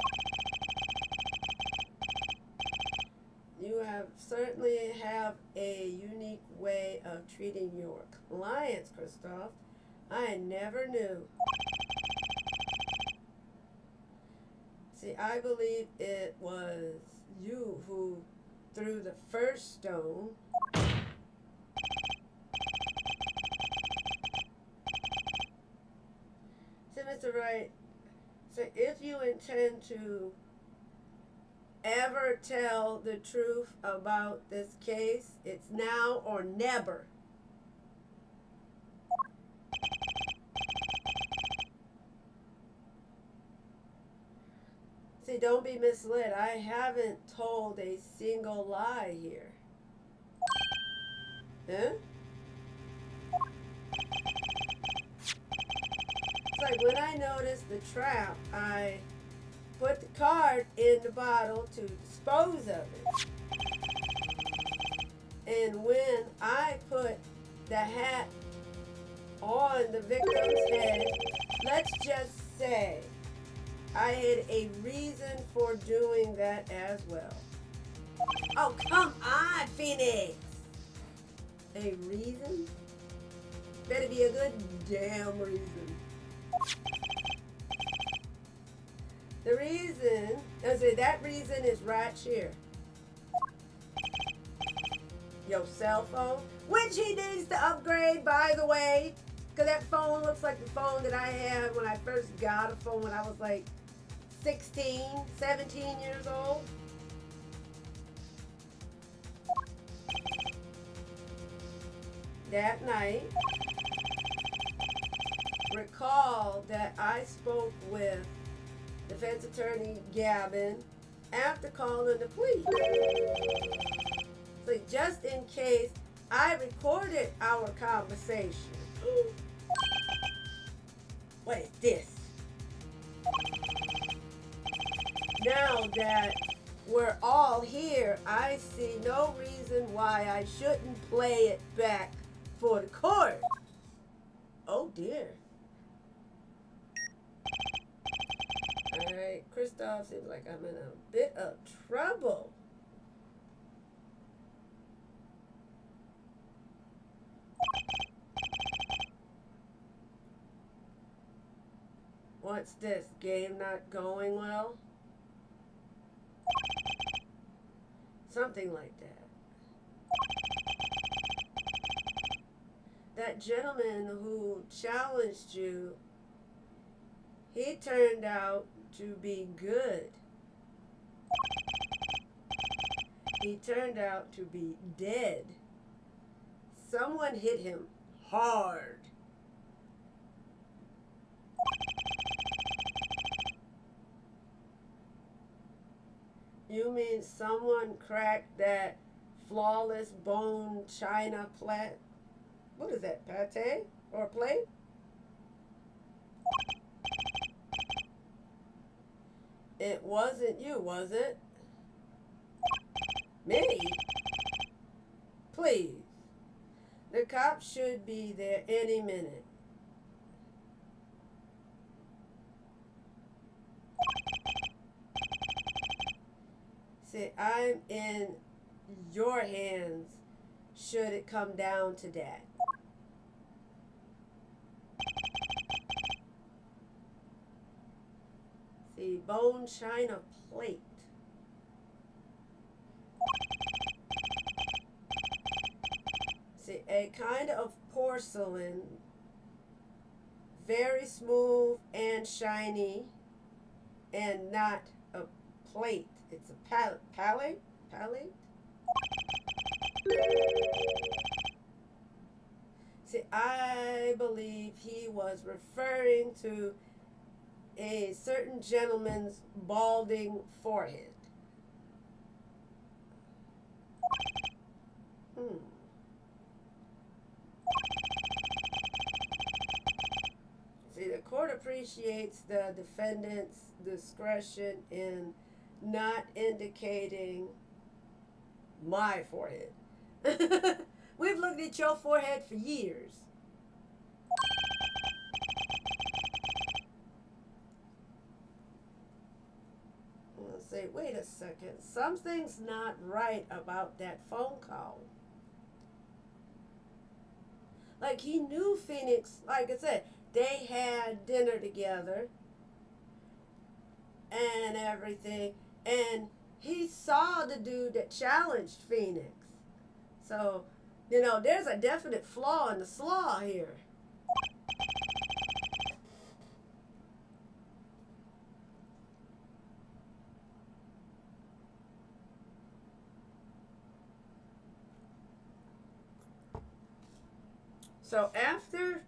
you have certainly have a unique way of treating your clients, Christoph. I never knew. See, I believe it was you who threw the first stone. See, Mr. Wright, so if you intend to ever tell the truth about this case, it's now or never. See, don't be misled. I haven't told a single lie here. Huh? It's like when I noticed the trap, I put the card in the bottle to dispose of it. And when I put the hat on the victim's head, let's just say I had a reason for doing that as well. Oh, come on, Phoenix! A reason? Better be a good damn reason. The reason, that reason is right here. Your cell phone, which he needs to upgrade, by the way, because that phone looks like the phone that I had when I first got a phone when I was like 16, 17 years old. That night, recall that I spoke with defense attorney Gavin after calling the police. So just in case, I recorded our conversation. What is this? Now that we're all here, I see no reason why I shouldn't play it back for the court. Oh dear. Alright, Christoph seems like I'm in a bit of trouble. What's this? Game not going well? Something like that. That gentleman who challenged you, he turned out to be good. He turned out to be dead. Someone hit him hard. You mean someone cracked that flawless bone china plate? What is that, pate or plate? It wasn't you, was it? Me? Please. The cops should be there any minute. See, I'm in your hands should it come down to that. See, bone china plate. See, a kind of porcelain, very smooth and shiny, and not a plate. It's a palette? See, I believe he was referring to a certain gentleman's balding forehead? Hmm. See, the court appreciates the defendant's discretion in not indicating my forehead. We've looked at your forehead for years. I'm gonna say, wait a second, something's not right about that phone call. Like, he knew Phoenix, like I said, they had dinner together and everything, and he saw the dude that challenged Phoenix. So, there's a definite flaw in the slaw here. So after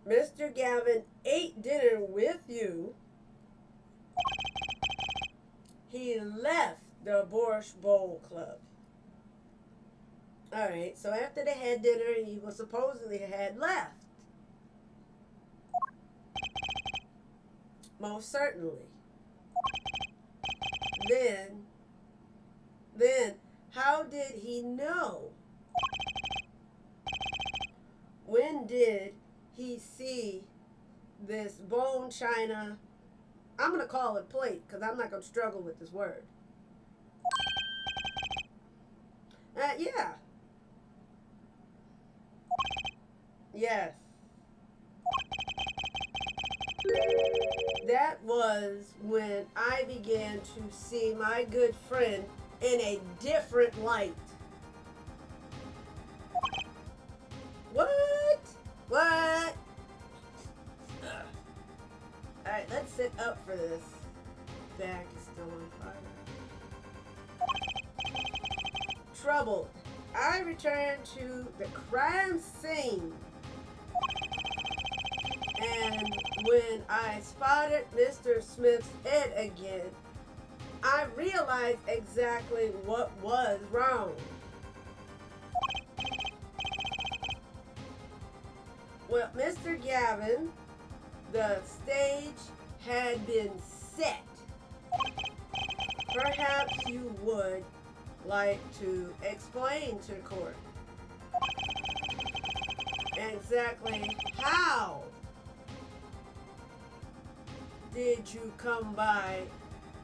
Mr. Gavin ate dinner with you, he left the Borscht Bowl Club. Alright, so after they had dinner, he was supposedly had left. Most certainly. Then, how did he know? When did he see this bone china? I'm going to call it plate because I'm not going to struggle with this word. Yeah. Yes. That was when I began to see my good friend in a different light. What? What? Alright, let's sit up for this. Back is still on fire. Troubled, I returned to the crime scene. And when I spotted Mr. Smith's head again, I realized exactly what was wrong. Well, Mr. Gavin, the stage had been set. Perhaps you would like to explain to the court exactly how did you come by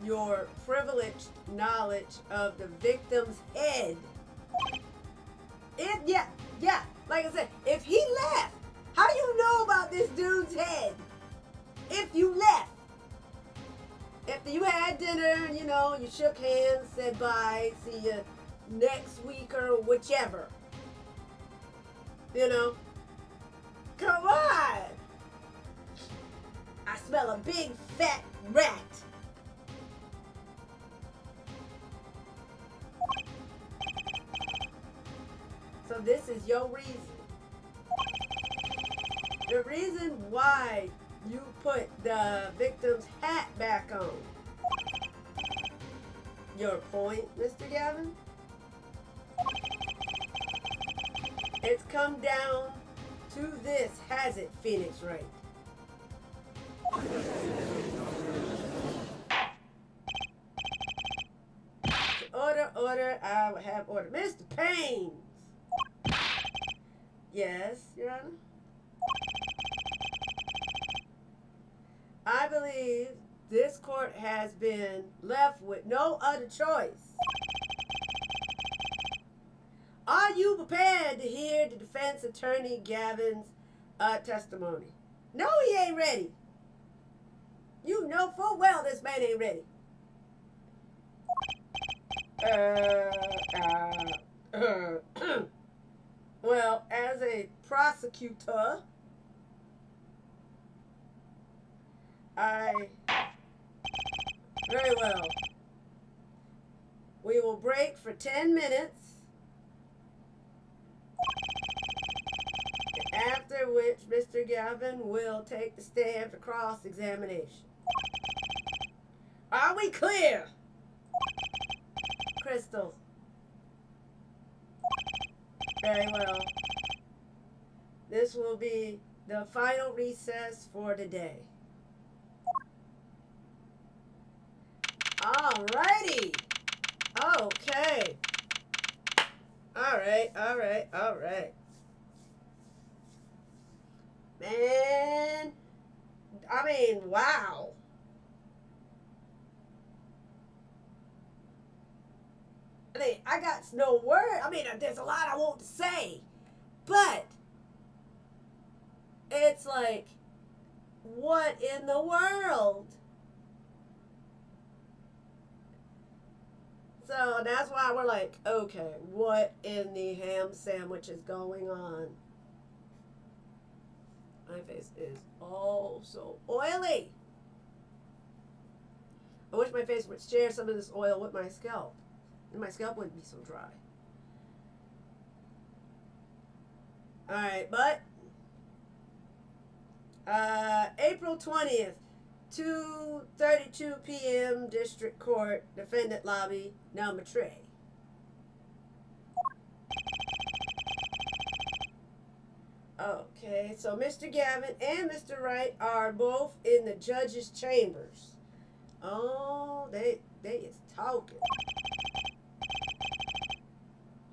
your privileged knowledge of the victim's head? Yeah, like I said, if he left, how do you know about this dude's head? If you left. After you had dinner, you shook hands, said bye, see you next week or whichever. Come on. I smell a big fat rat. So this is your reason. The reason why you put the victim's hat back on. Your point, Mr. Gavin? It's come down to this, has it, Phoenix Wright? Order, I will have order. Mr. Paynes! Yes, Your Honor? I believe this court has been left with no other choice. Are you prepared to hear the defense attorney Gavin's testimony? No, he ain't ready. You know full well this man ain't ready. Well, as a prosecutor, very well. We will break for 10 minutes. After which Mr. Gavin will take the stand for cross-examination. Are we clear? Crystal. Very well. This will be the final recess for today. Alrighty. Okay. All right. Man, I mean, wow. I mean, I got no word. I mean, there's a lot I want to say, but it's like, what in the world? So that's why we're like, okay, what in the ham sandwich is going on? My face is all so oily. I wish my face would share some of this oil with my scalp. And my scalp wouldn't be so dry. Alright, but April 20th, 2:32 p.m. District Court, Defendant Lobby, number 3. Okay, so Mr. Gavin and Mr. Wright are both in the judge's chambers. Oh, they is talking.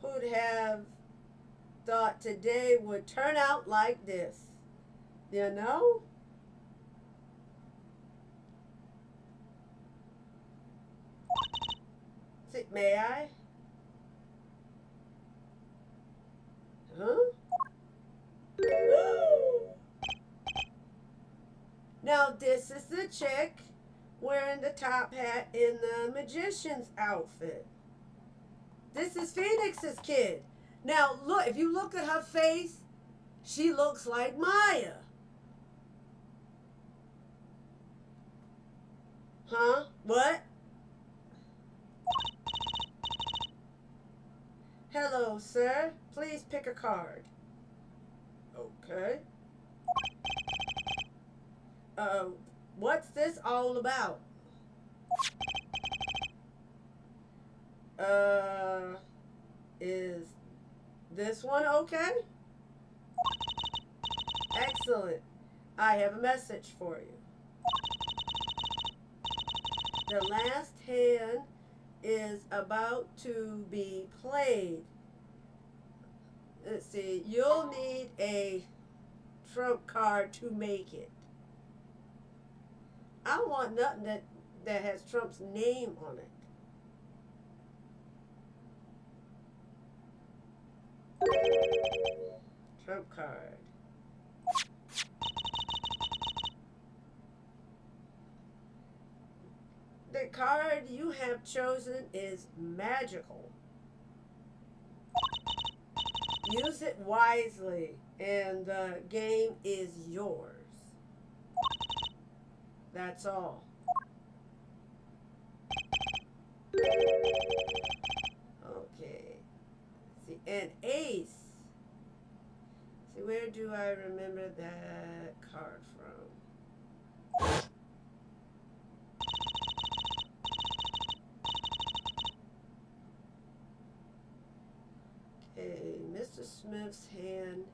Who'd have thought today would turn out like this? You know? See, may I? Huh? Now this is the chick wearing the top hat in the magician's outfit. This is Phoenix's kid. Now look, if you look at her face, she looks like Maya. Huh? What? Hello, sir. Please pick a card. Okay. What's this all about? Is this one okay? Excellent. I have a message for you. The last hand is about to be played. Let's see. You'll need a trump card to make it. I don't want nothing that has Trump's name on it. Trump card. The card you have chosen is magical. Use it wisely, and the game is yours. That's all. Okay. See, an ace. See, where do I remember that card from? Okay, Mr. Smith's hand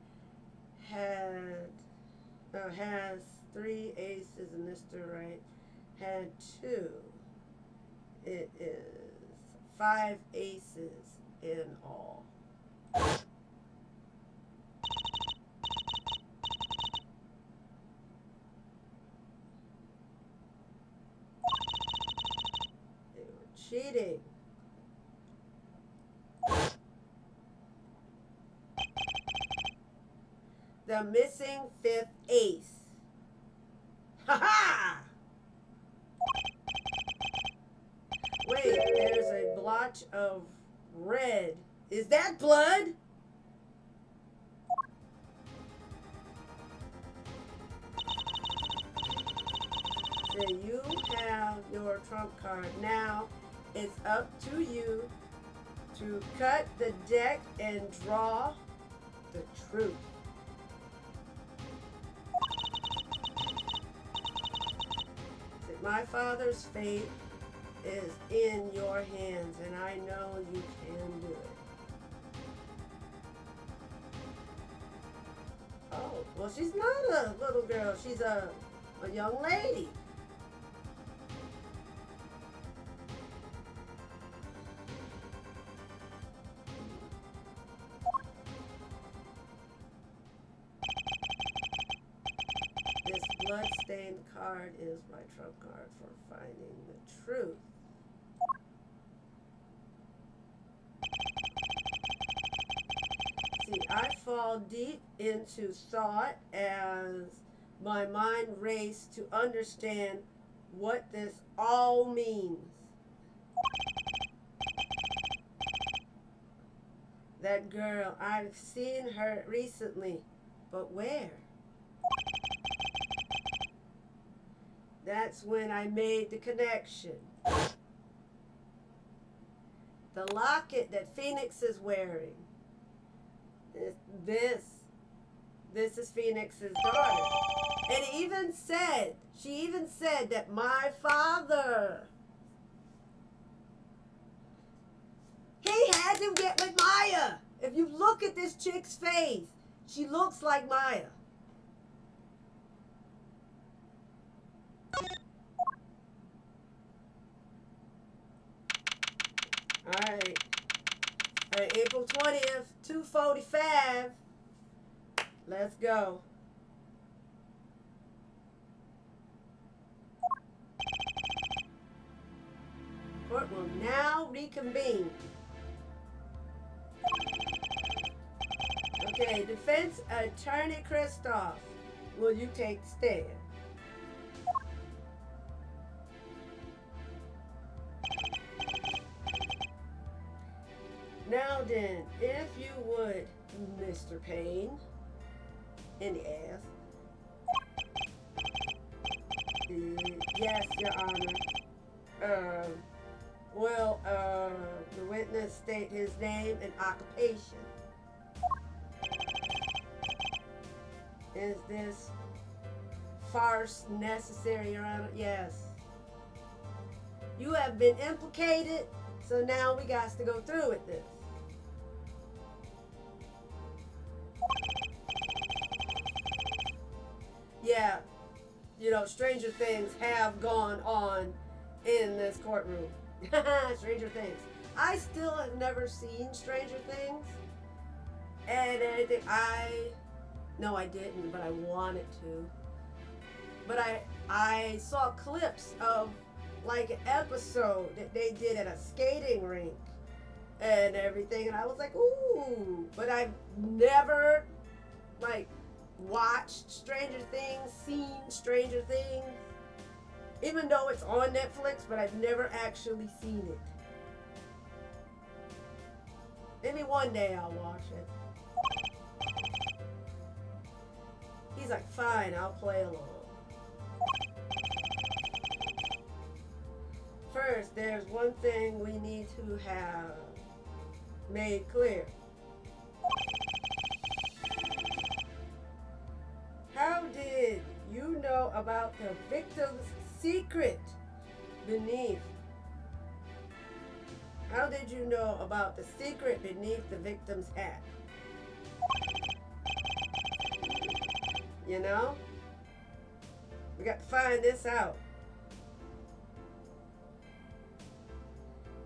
has 3 aces and Mr. Wright had 2. It is 5 aces in all. They were cheating. The missing 5th ace. Ha ha! Wait, there's a blotch of red. Is that blood? So you have your trump card. Now it's up to you to cut the deck and draw the truth. My Father's fate is in your hands, and I know you can do it. Oh, well, she's not a little girl. She's a young lady. This blood-stained card is my trump card for finding the truth. See, I fall deep into thought as my mind raced to understand what this all means. That girl, I've seen her recently, but where? That's when I made the connection. The locket that Phoenix is wearing. This is Phoenix's daughter. And she even said that my father, he had to get with Maya. If you look at this chick's face, she looks like Maya. All right. April 20th, 2:45. Let's go. Court will now reconvene. Okay, defense attorney Kristoff, will you take the stand? Now then, if you would, Mr. Payne, in the ass. Yes, Your Honor. Will the witness state his name and occupation? Is this farce necessary, Your Honor? Yes. You have been implicated, so now we got to go through with this. Yeah, you know, stranger things have gone on in this courtroom. Stranger Things. I still have never seen Stranger Things. And anything, no, I didn't, but I wanted to. But I saw clips of like an episode that they did at a skating rink and everything, and I was like, ooh. But I've never like watched Stranger Things, seen Stranger Things, even though it's on Netflix, but I've never actually seen it. Maybe one day I'll watch it. He's like, fine, I'll play along. First, there's one thing we need to have made clear. How did you know about the victim's secret beneath? How did you know about the secret beneath the victim's hat? You know? We got to find this out.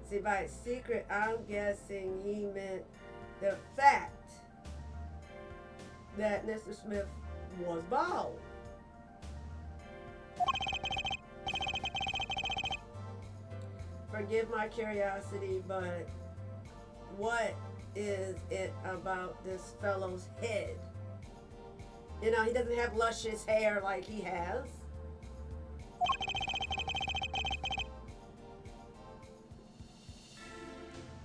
See, by secret, I'm guessing he meant the fact that Mr. Smith was bald. Forgive my curiosity, but what is it about this fellow's head? You know, he doesn't have luscious hair like he has.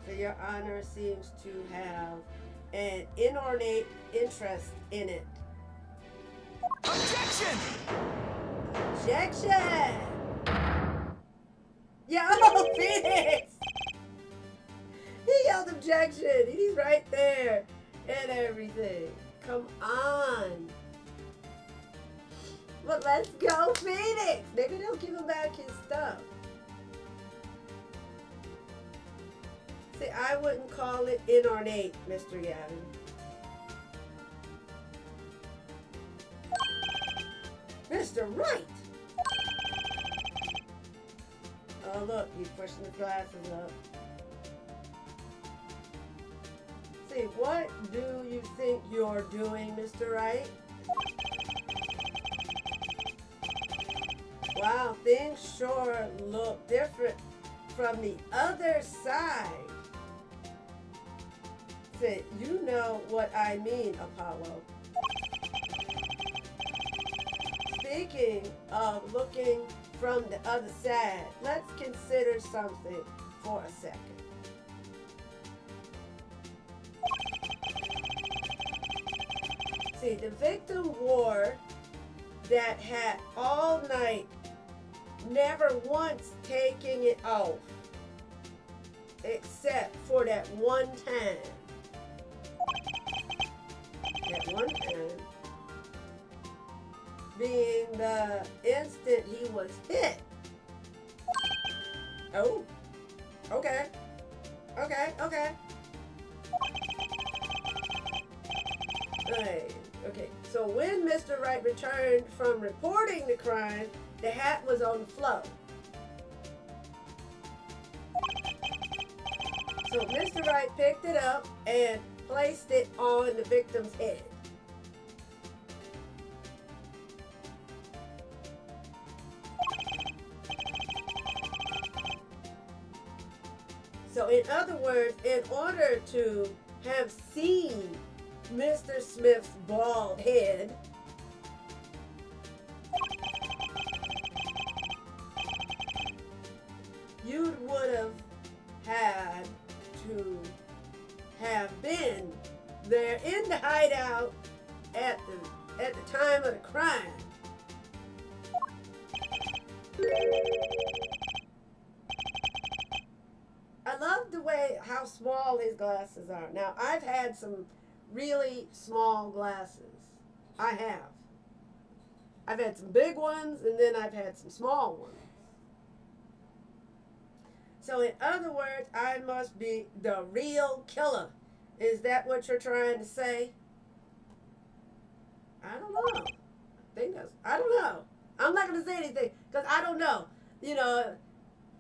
So Your Honor seems to have an inordinate interest in it. Objection! Objection! Yo, Phoenix! He yelled objection. He's right there and everything. Come on. But let's go, Phoenix. Maybe they'll give him back his stuff. See, I wouldn't call it inornate, Mr. Gavin. Mr. Right. Oh, look, he's pushing the glasses up. See, what do you think you're doing, Mr. Wright? Wow, things sure look different from the other side. See, you know what I mean, Apollo. Speaking of looking from the other side, let's consider something for a second. See, the victim wore that hat all night, never once taking it off, except for that one time. That one time being the instant he was hit. Oh, okay. Okay, so when Mr. Wright returned from reporting the crime, the hat was on the floor. So Mr. Wright picked it up and placed it on the victim's head. So in other words, in order to have seen Mr. Smith's bald head, you would have had to have been there in the hideout at the time of the crime. I love the way how small his glasses are. Now, I've had some really small glasses. I have. I've had some big ones, and then I've had some small ones. So in other words, I must be the real killer. Is that what you're trying to say? I don't know. I don't know. I'm not going to say anything because I don't know. You know,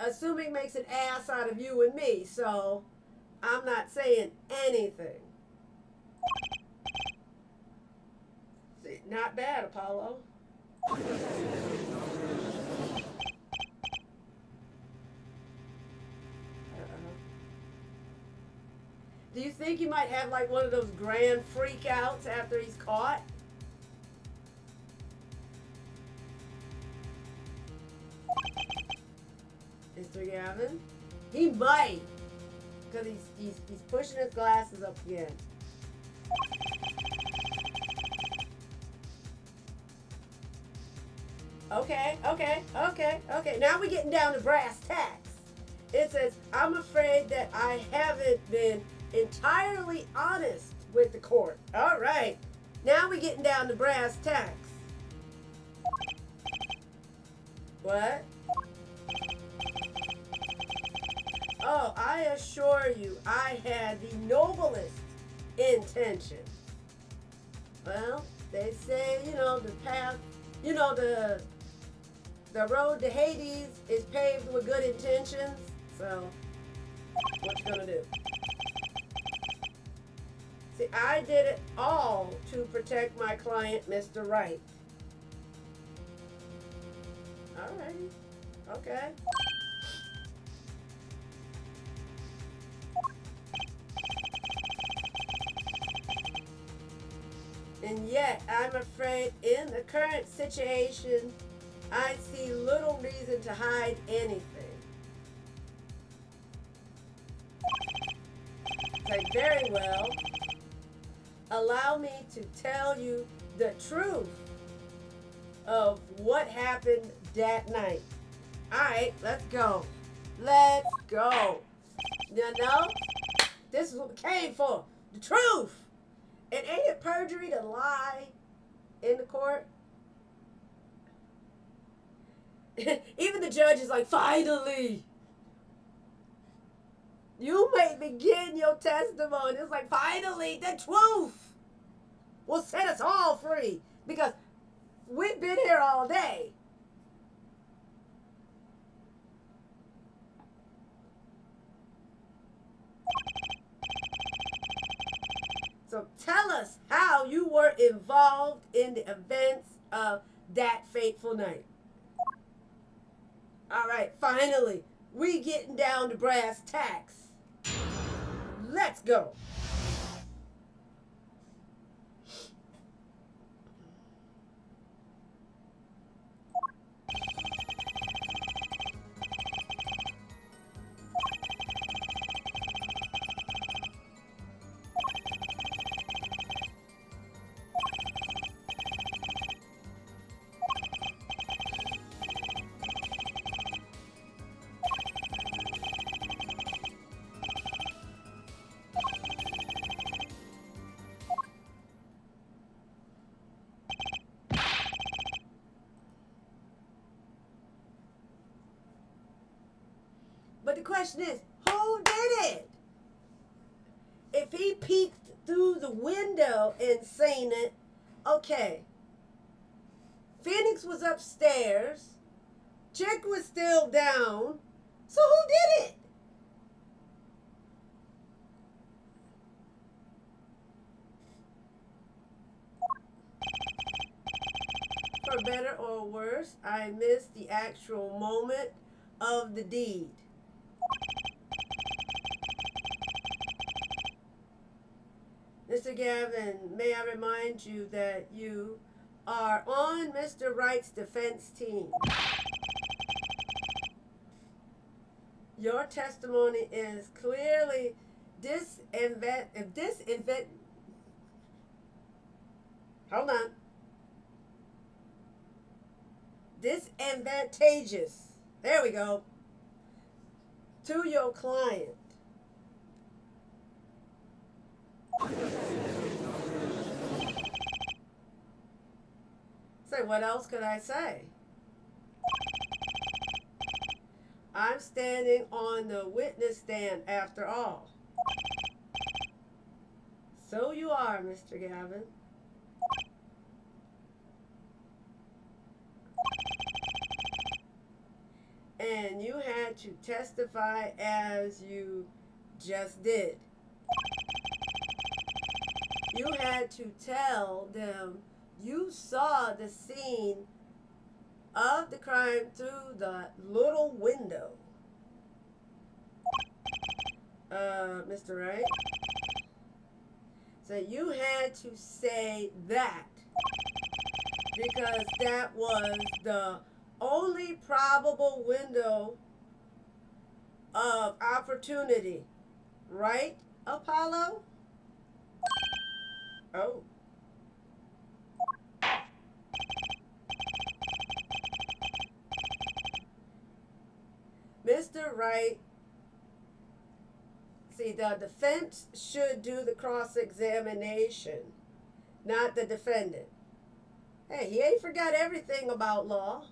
assuming makes an ass out of you and me, so I'm not saying anything. See, not bad, Apollo. Do you think you might have like one of those grand freakouts after he's caught? Mr. Gavin? He might. Because he's pushing his glasses up again. Okay. Now we're getting down to brass tacks. It says, I'm afraid that I haven't been entirely honest with the court. All right. Now we're getting down to brass tacks. What? Oh, I assure you, I had the noblest intention. Well, they say, the path, the road to Hades is paved with good intentions. So, what you gonna do? See, I did it all to protect my client, Mr. Wright. All right. Okay. And yet, I'm afraid in the current situation, I see little reason to hide anything. Say, very well. Allow me to tell you the truth of what happened that night. All right, let's go. Let's go. You know, this is what we came for. The truth. And ain't it perjury to lie in the court? Even the judge is like, finally. You may begin your testimony. It's like, finally, the truth will set us all free. Because we've been here all day. So tell us how you were involved in the events of that fateful night. All right, finally, we getting down to brass tacks. Let's go. But the question is, who did it? If he peeked through the window and seen it, okay. Phoenix was upstairs. Chick was still down. So who did it? For better or worse, I missed the actual moment of the deed. Mr. Gavin, may I remind you that you are on Mr. Wright's defense team. Your testimony is clearly hold on. Disadvantageous. There we go. To your client. So what else could I say? I'm standing on the witness stand after all. So you are, Mr. Gavin. And you had to testify as you just did. You had to tell them you saw the scene of the crime through the little window. Mr. Wright? So you had to say that because that was the only probable window of opportunity. Right, Apollo? Oh. Mr. Wright, see, the defense should do the cross-examination, not the defendant. Hey, he ain't forgot everything about law.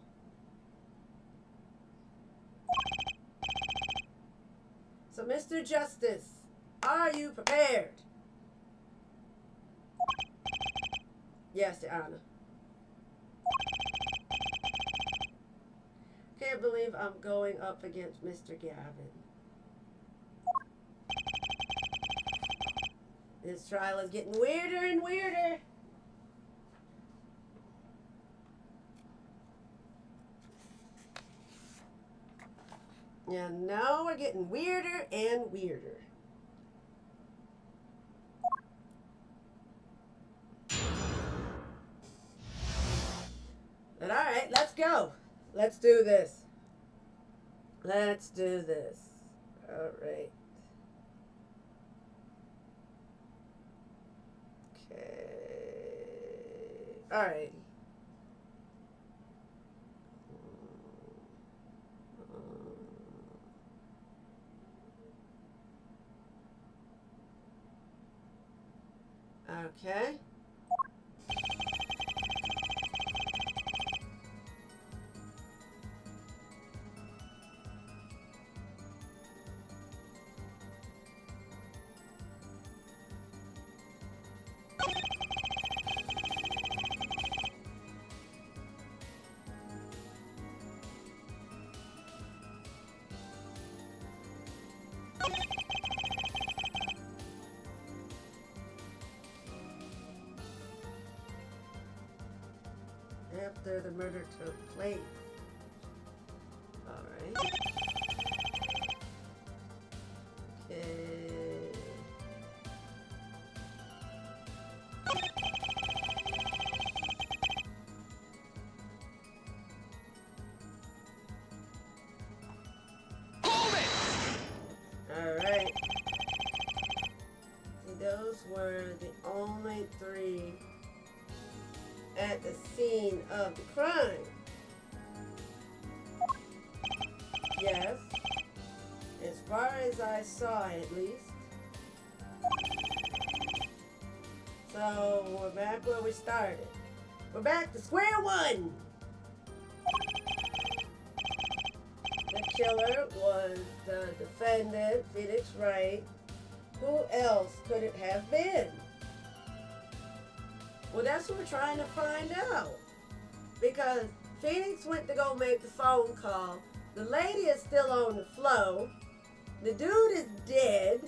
So, Mr. Justice, are you prepared? Yes, Your Honor. Can't believe I'm going up against Mr. Gavin. This trial is getting weirder and weirder. And now we're getting weirder and weirder. But all right, let's go. Let's do this. Let's do this. All right. Okay. All right. Okay. after the murder took place. Alright. Okay. Alright. See, those were the only three at the scene of the crime. Yes. As far as I saw, at least. So, we're back where we started. We're back to square one! The killer was the defendant, Phoenix Wright. Who else could it have been? Well, that's what we're trying to find out. Because Phoenix went to go make the phone call. The lady is still on the floor. The dude is dead.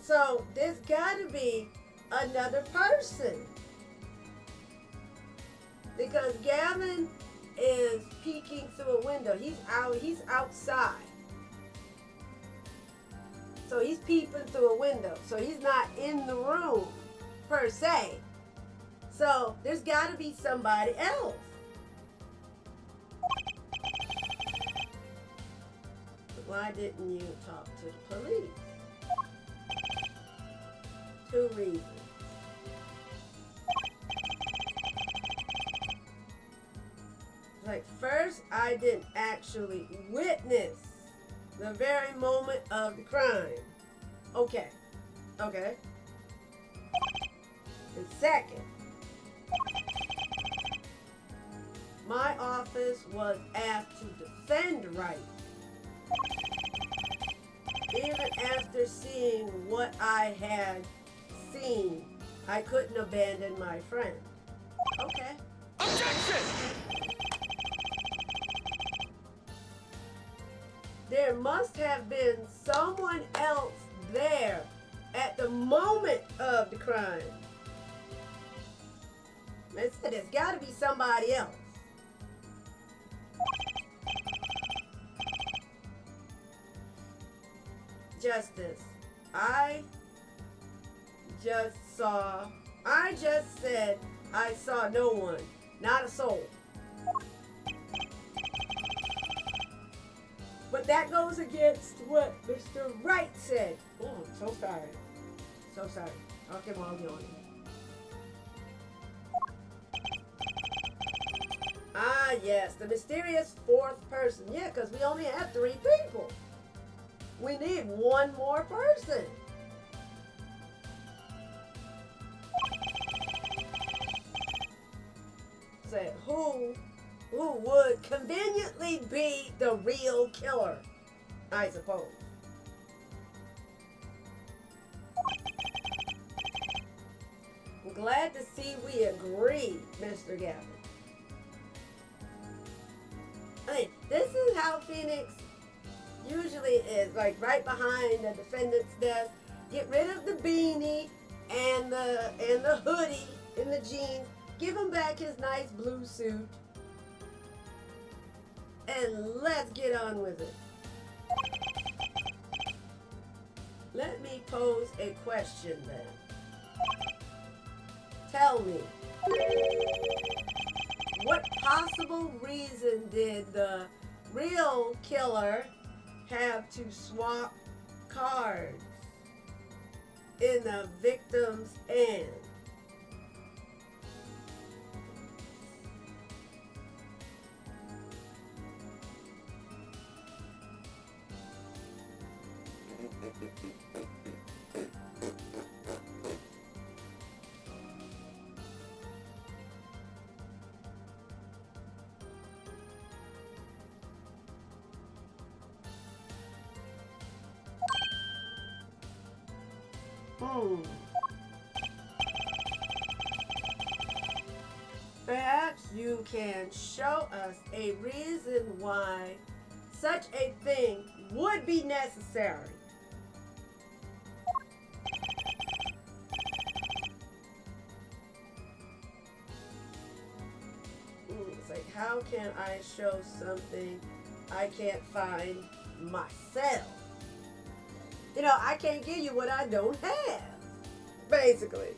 So there's got to be another person. Because Gavin is peeking through a window. He's outside. So he's peeping through a window. So he's not in the room per se. So there's got to be somebody else. Why didn't you talk to the police? 2 reasons. Like, first, I didn't actually witness the very moment of the crime. Okay. Okay. And second, my office was asked to defend Wright. Even after seeing what I had seen, I couldn't abandon my friend. Okay. Objection! There must have been someone else there at the moment of the crime. There's got to be somebody else. Justice, I just said I saw no one, not a soul. But that goes against what Mr. Wright said. Oh, I'm so sorry. So sorry. Okay, well, I'll be on it. Ah, yes, the mysterious 4th person. Yeah, because we only have 3 people. We need 1 more person. Say, who would conveniently be the real killer, I suppose. I'm glad to see we agree, Mr. Gavin. I mean, this is how Phoenix usually is, like right behind the defendant's desk. Get rid of the beanie and the hoodie and the jeans. Give him back his nice blue suit. And let's get on with it. Let me pose a question then. Tell me, what possible reason did the real killer have to swap cards in the victim's hand? Perhaps you can show us a reason why such a thing would be necessary. How can I show something I can't find myself? You know, I can't give you what I don't have, basically.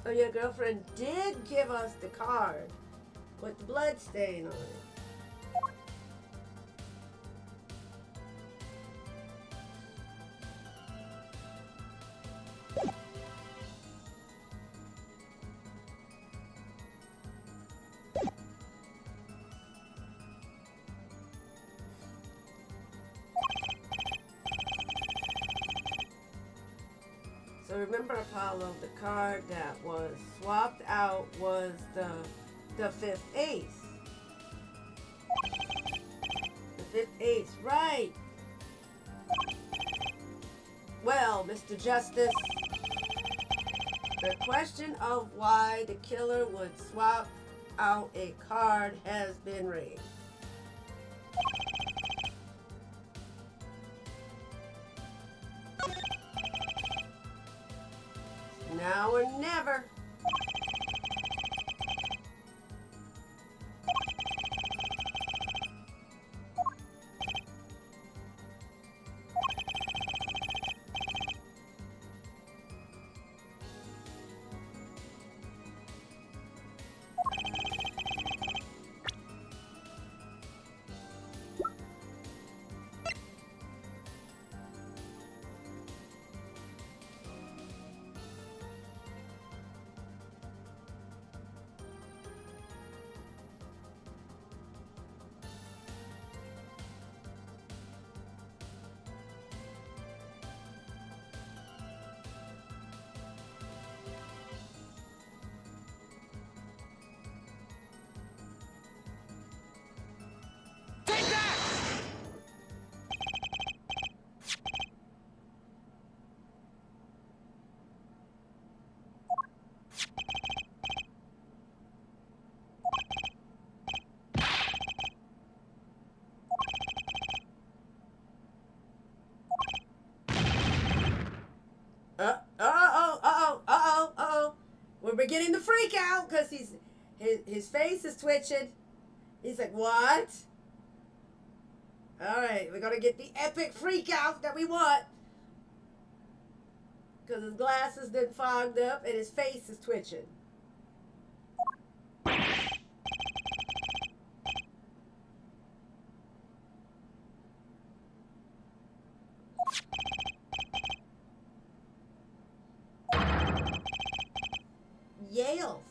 So your girlfriend did give us the card with the blood stain on it. So remember, Apollo, the card that was swapped out was the fifth ace. The fifth ace, right. Well, Mr. Justice, the question of why the killer would swap out a card has been raised. Now or never. We're beginning to freak out because his face is twitching. He's like, what? All right, we're gonna get the epic freak out that we want because his glasses done fogged up and his face is twitching. Yale.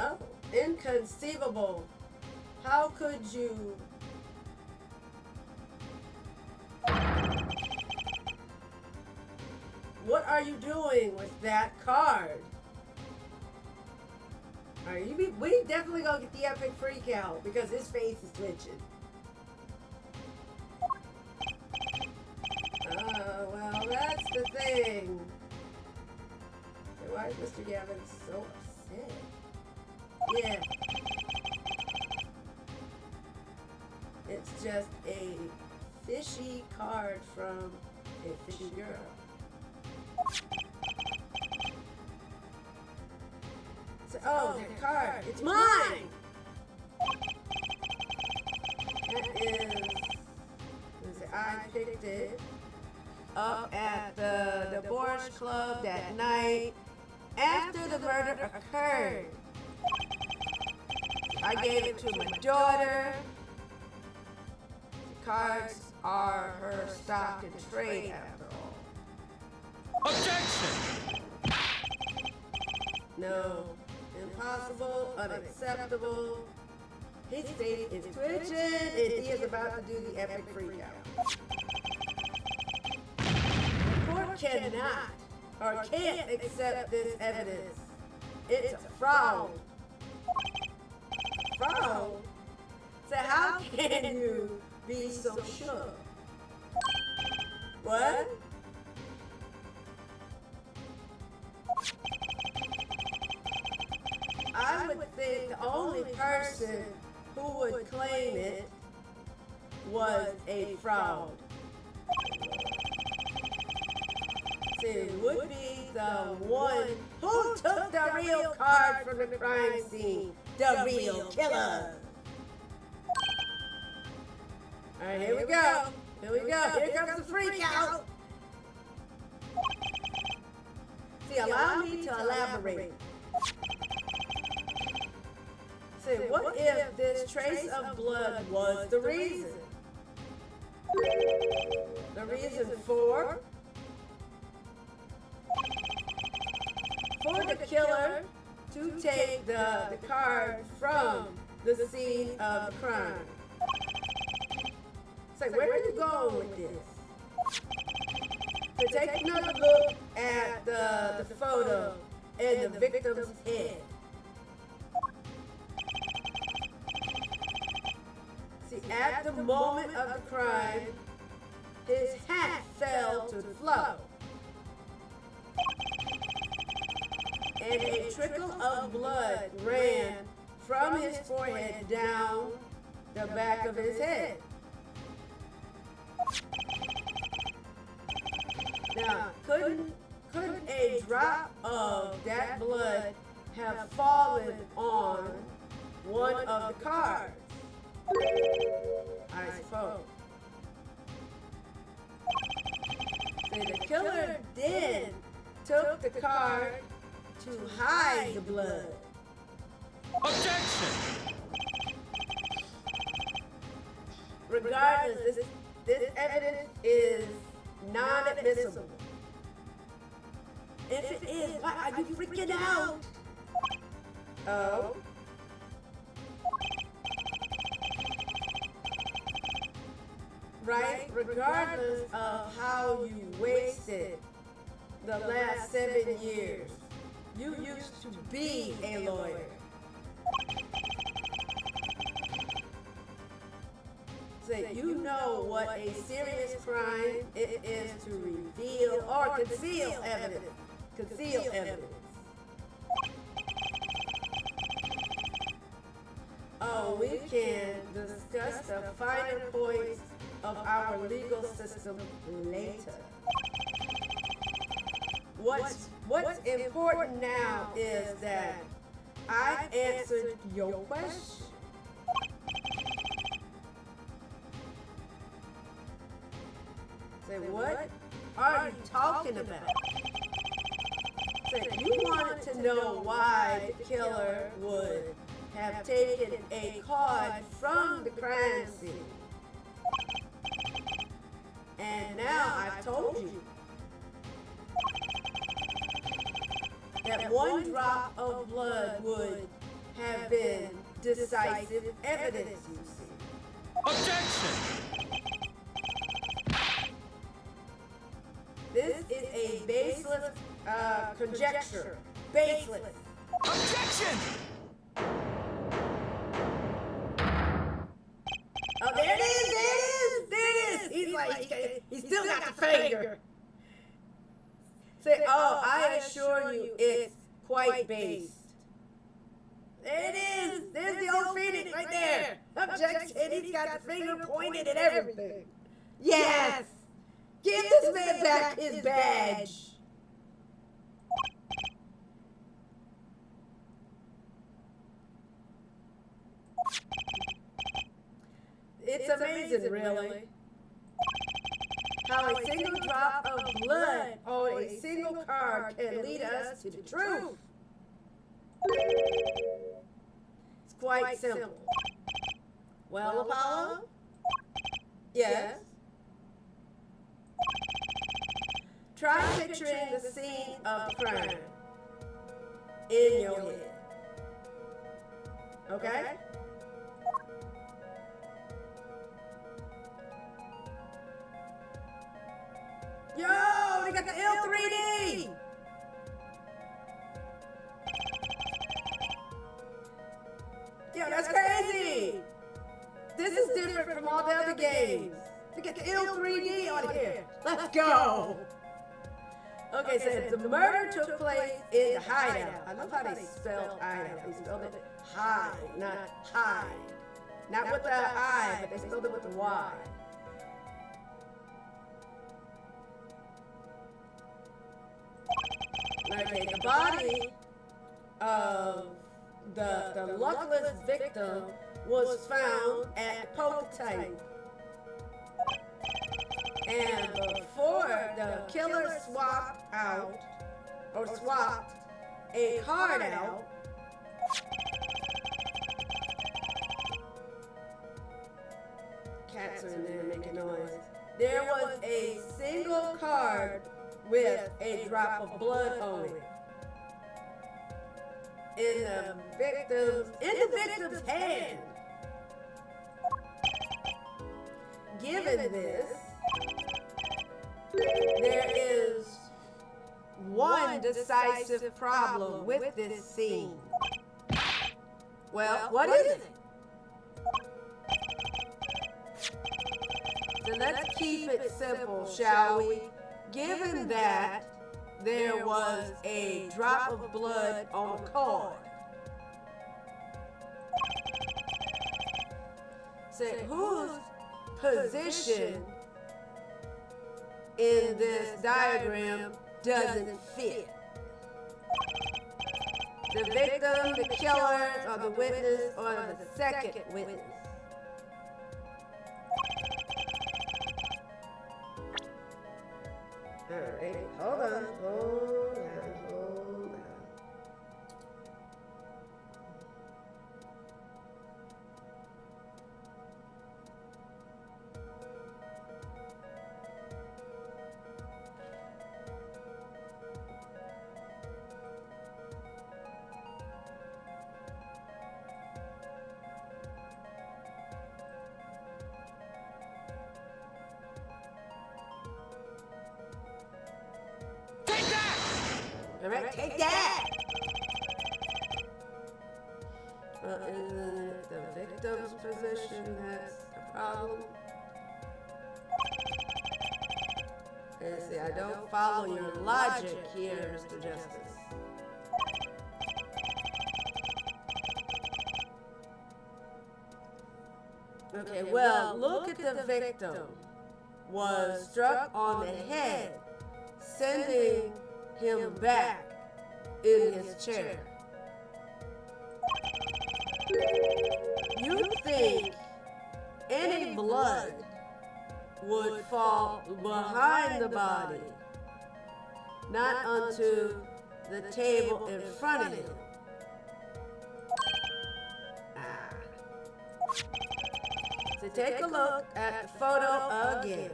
Oh, inconceivable. How could you? What are you doing with that card? Are you? We definitely gonna get the epic freak out because his face is twitching. Oh, well, that's the thing. So why is Mr. Gavin so upset? Yeah. It's just a fishy card from a fishy girl. So, oh, the card. It's mine! That is, I picked it up at the Borscht Club that night after the murder occurred. I gave it to my daughter. The cards are her stock in trade after all. Objection! No. Impossible, unacceptable. His face is twitching and he is about to do the epic freak out. The court cannot or can't accept this evidence. It's a fraud. Fraud? So how can you be so sure? What? I would think the only person who would claim it was a fraud. So it would be the one who took the real card from the crime scene, the real killer. All right, here we go. Here we go. Here comes the freak out. See, allow me to elaborate. Say, what if this trace of blood was the reason? The reason for the killer to take the card from the scene of the crime. Say, where are you going with this? So take another look at the photo and the victim's head. See, at the moment of the crime, his hat fell to the floor. And a trickle of blood ran from his forehead down the back of his head. Now, couldn't a drop of that blood have fallen on one of the cards? I suppose. So the killer then took the card to hide the blood. Objection! Regardless, this evidence is non-admissible. If it is, why are you freaking out? Oh. Right? Regardless of how you wasted the last 7 years, you used to be a lawyer. So you know what a serious crime it is to reveal or conceal evidence. Conceal evidence. Oh, we can discuss the finer points of our legal system later. What's important now is that I answered your question. Say, what are you talking about? Say, you wanted to know why the killer would have taken a card from the crime scene. And now I've told you that one drop of blood would have been decisive evidence, you see. Objection! This is a baseless conjecture. Baseless. Objection! Oh, there it is, there it is, there it is. He's like, he's still got the finger. Say, oh, I assure you, it's quite based. There it is. There's the old Phoenix right there. Objection. He's got the finger pointed at everything. Yes. Give this man back his badge. It's amazing, really, how a single drop of blood on a single card can lead us to the truth. It's quite simple. Well, Apollo? Yes? Try picturing the scene of the crime in your head. Okay? Yo, they got the ill 3D. Yo, that's crazy. This is different from all the other games. To get the ill 3D on here. Let's go. Okay, so the murder took place in the hideout. I love how they spelled hideout. They spelled it hide, not hide. Not with the I, but they spelled it with the Y. Okay, the body of the luckless victim was found at the poker table. And before the killer swapped a card out, cats are in there making noise. There was a single card with a drop of blood on it. In the victim's hand. Given this, there is one decisive problem with this scene. Well, what is it? So let's keep it simple, shall we? Given that there was a drop of blood on the card. So whose position in this diagram doesn't fit? The victim, the killer, or the witness, or the second witness? Alright, hold on. All right, take that! In the victim's position, that's the problem. And see, I don't follow your logic here, Mr. Justice. Okay, well, look at the victim. Was struck on the head, sending him back in his chair. You think any blood would fall behind the body, not onto the table in front of him. So take a look at the photo again.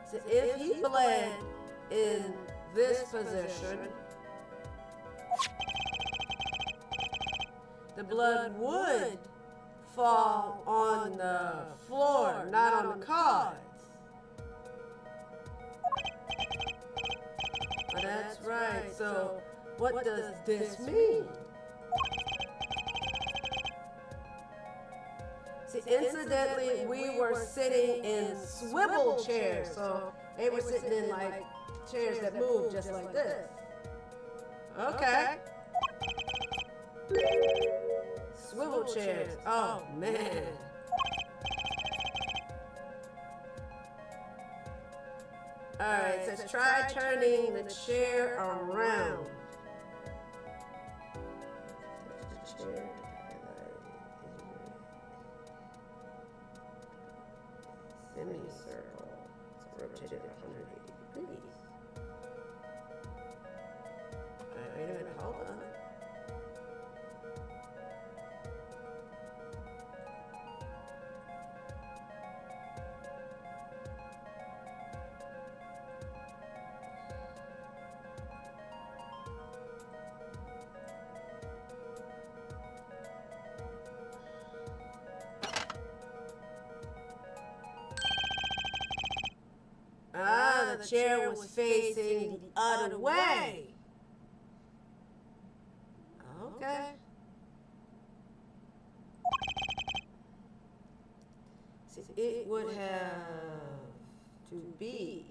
So if he bled in this position, the blood would fall on the floor, not on the cards. Oh, that's right. So what does this mean? See, incidentally, we were sitting in swivel chairs, so they were sitting in like chairs that move just like this. Okay. Swivel chairs. Oh, man. All right, so let's try turning the chair around. Semicircle. Let's rotate it 180 degrees. All right, wait a minute, hold on. Ah, the chair was facing the other way. Okay. So it would have to be.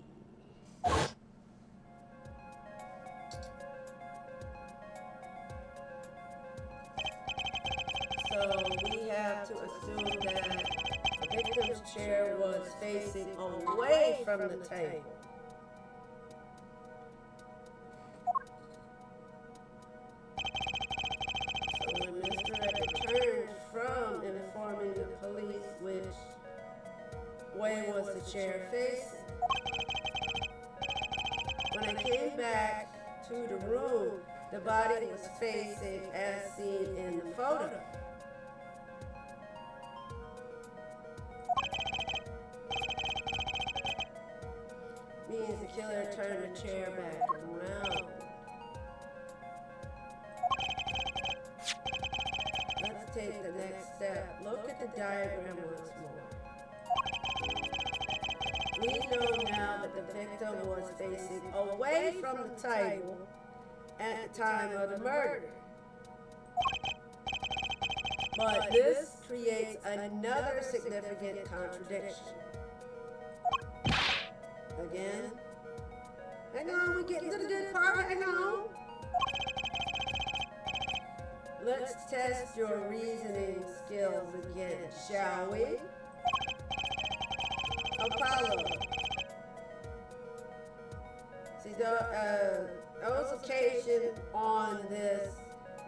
So we have to assume that the victim's chair was facing away from the table. So when Mr. Ed returned from informing the police which way was the chair facing, when I came back to the room, the body was facing as seen in the photo. Means the killer turned the chair back around. Let's take the next step. Look at the diagram once more. We know now that the victim was facing away from the table at the time of the murder. But this creates another significant contradiction. Again. Hang on, we're getting to the good part. Hang on. Let's test your reasoning skills again, shall we? Apollo. See, those occasion on this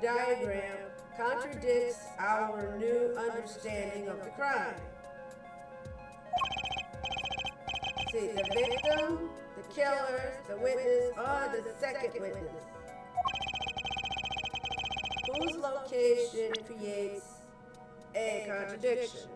diagram contradicts our new understanding of the crime. See, the victim, the killers, the witness, or the second witness, whose location creates a contradiction.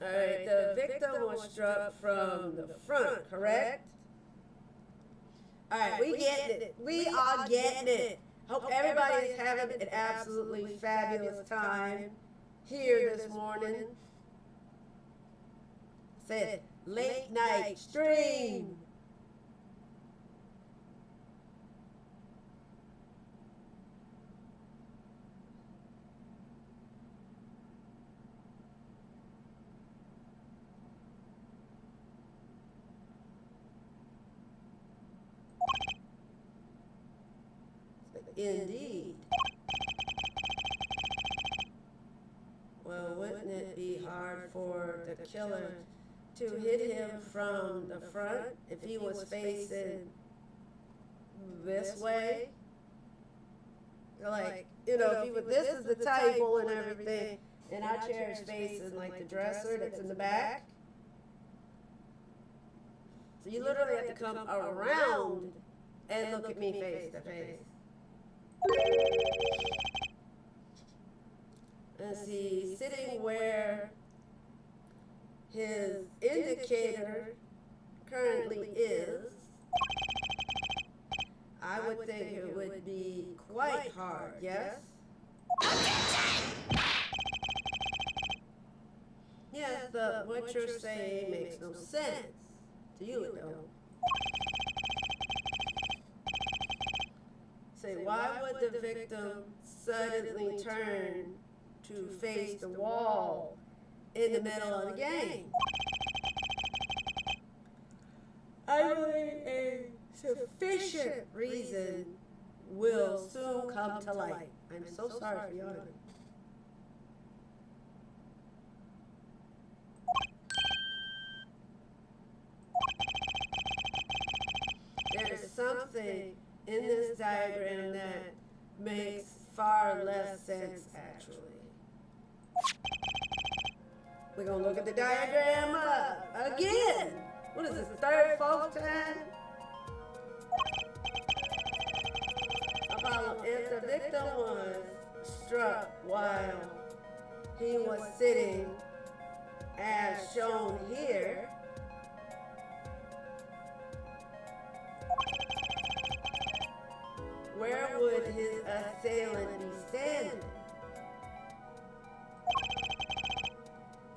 Alright, the victim was struck from the front, correct? Alright, we getting it. We are getting it. Hope everybody's having an absolutely fabulous time here this morning. Said late night stream. Indeed. Well, wouldn't it be hard for the killer to hit him from the front if he was facing this way? Like, you know, if he was, this is the table and everything, and our chair is facing like the dresser that's in the back. So you literally have to come around and look at me face to face. And see, sitting where his indicator currently is, I would think it would be quite hard, yes? Yes, but what you're saying makes no sense. To you it don't. Say, why would the victim suddenly turn to face the wall in the middle of the game? I believe a sufficient reason will soon come to light. I'm so sorry for yawning. There is something in this diagram that makes far less sense, actually. We're going to look at the diagram again. What is this, the third, fourth time? Apollo, if the victim was struck while he was sitting as shown here, his assailant be standing?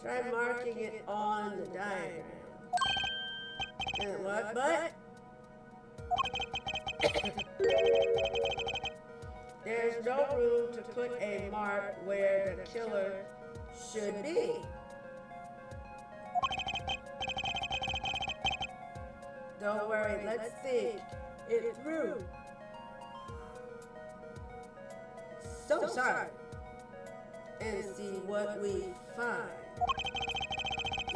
Try marking it on the diagram. And what? But there's no room to put a mark where the killer should be. Don't worry, let's think it through. So sorry. And see what we find.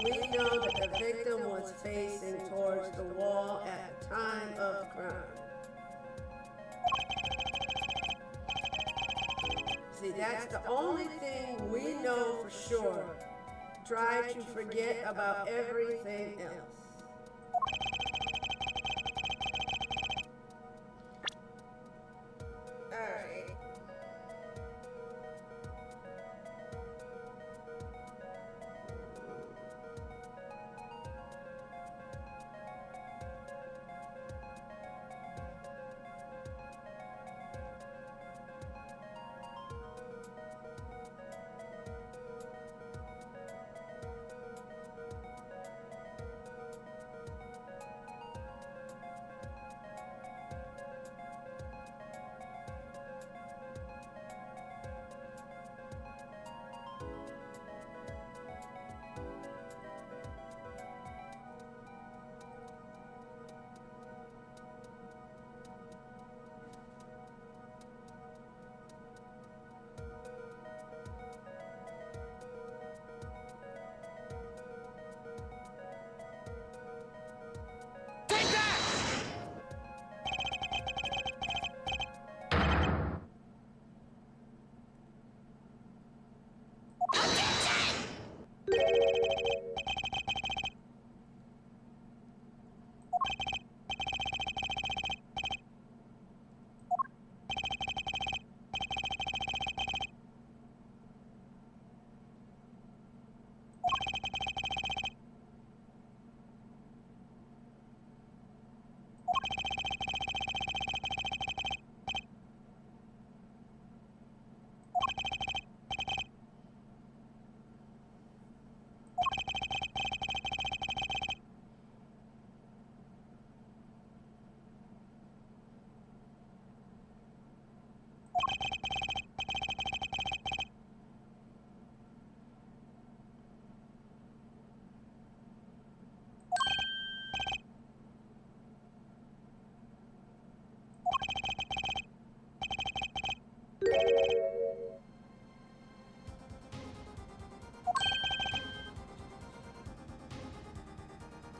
We know that the victim was facing towards the wall at the time of crime. See, that's the only thing we know for sure. Try to forget about everything else. Alright.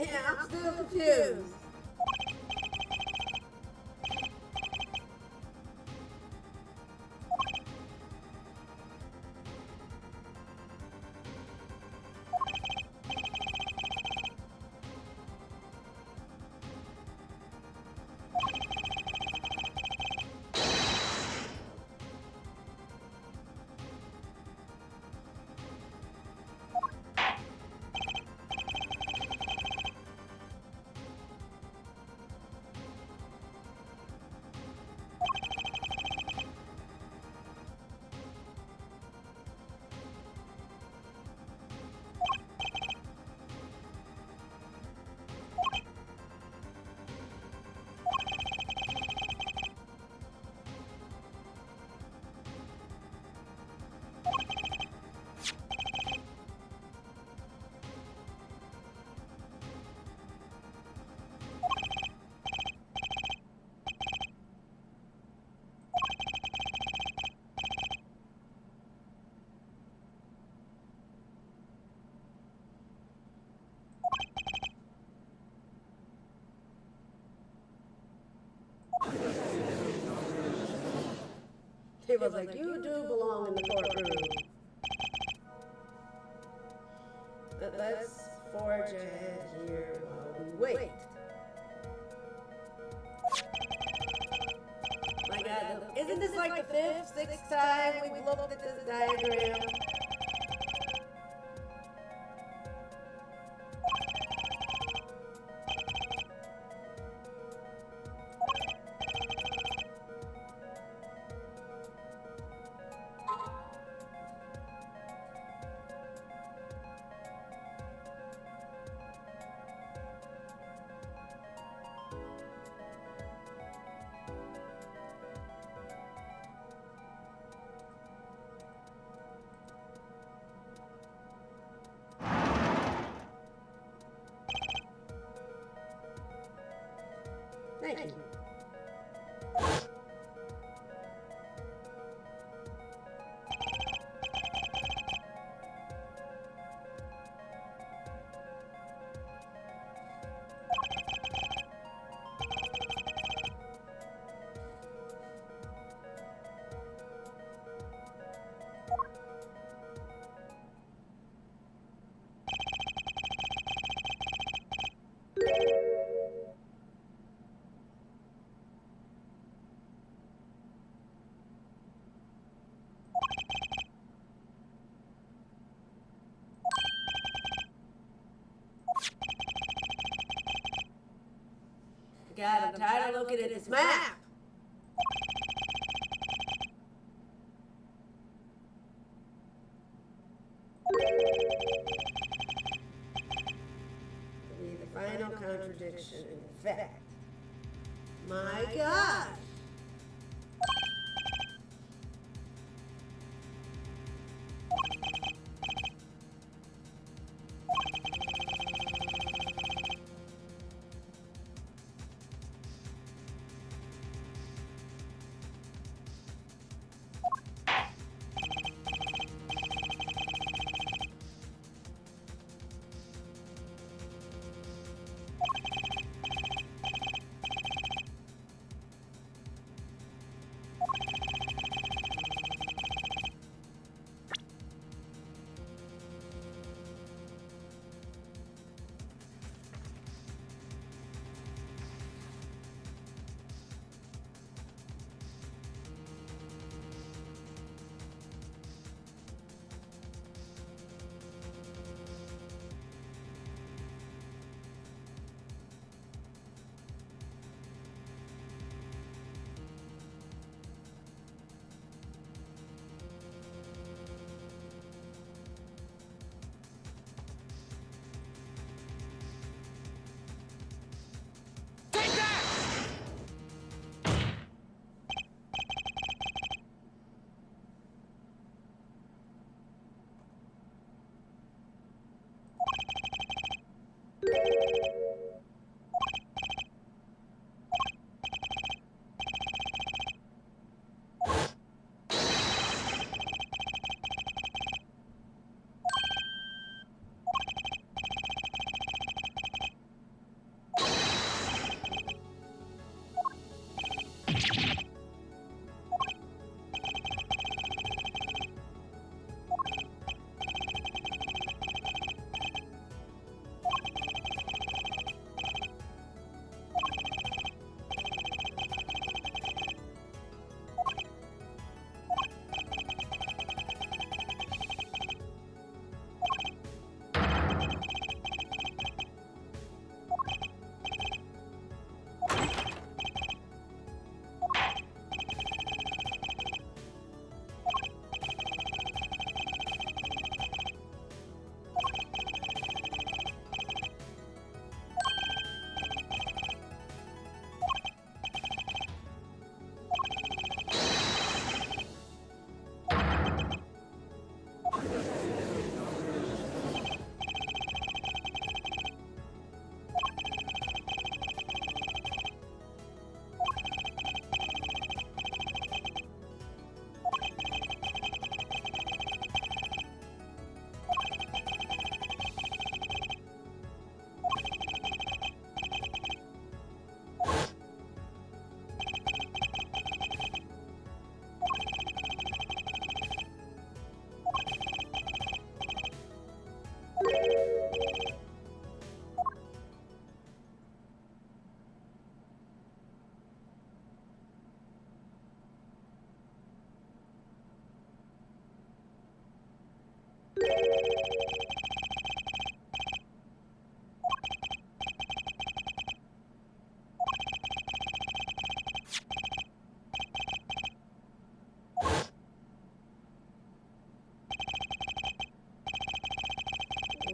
Yeah, I'm still confused. He was like, you do belong in the courtroom. Let's forge ahead here while we wait. My God, isn't this like the fifth, sixth time we've looked at this diagram? Thank you. God, I'm tired of looking at this map. Be the final contradiction in fact. My God. Take that!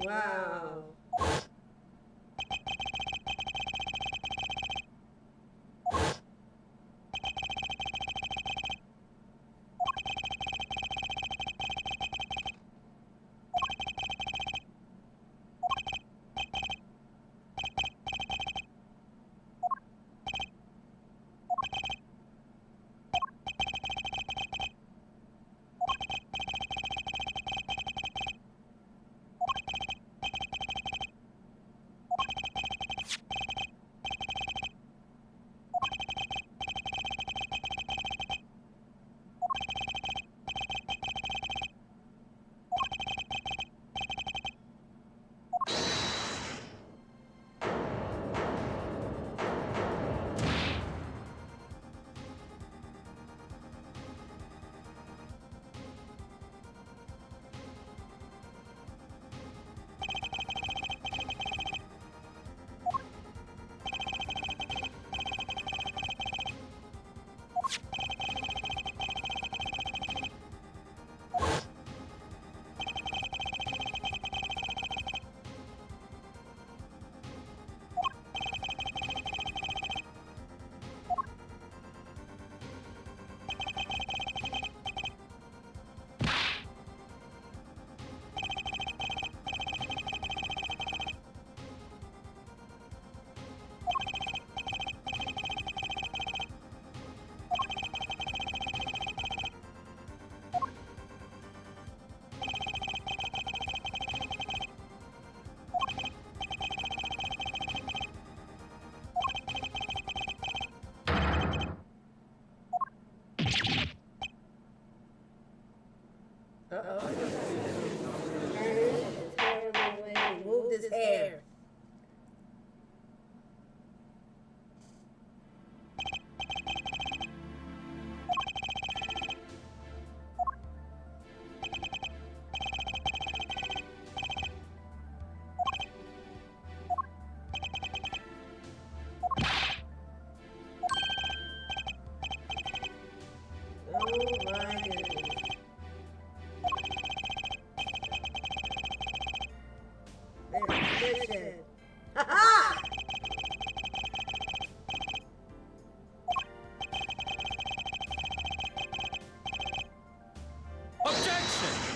Wow. Objection! Ha ha! Objection!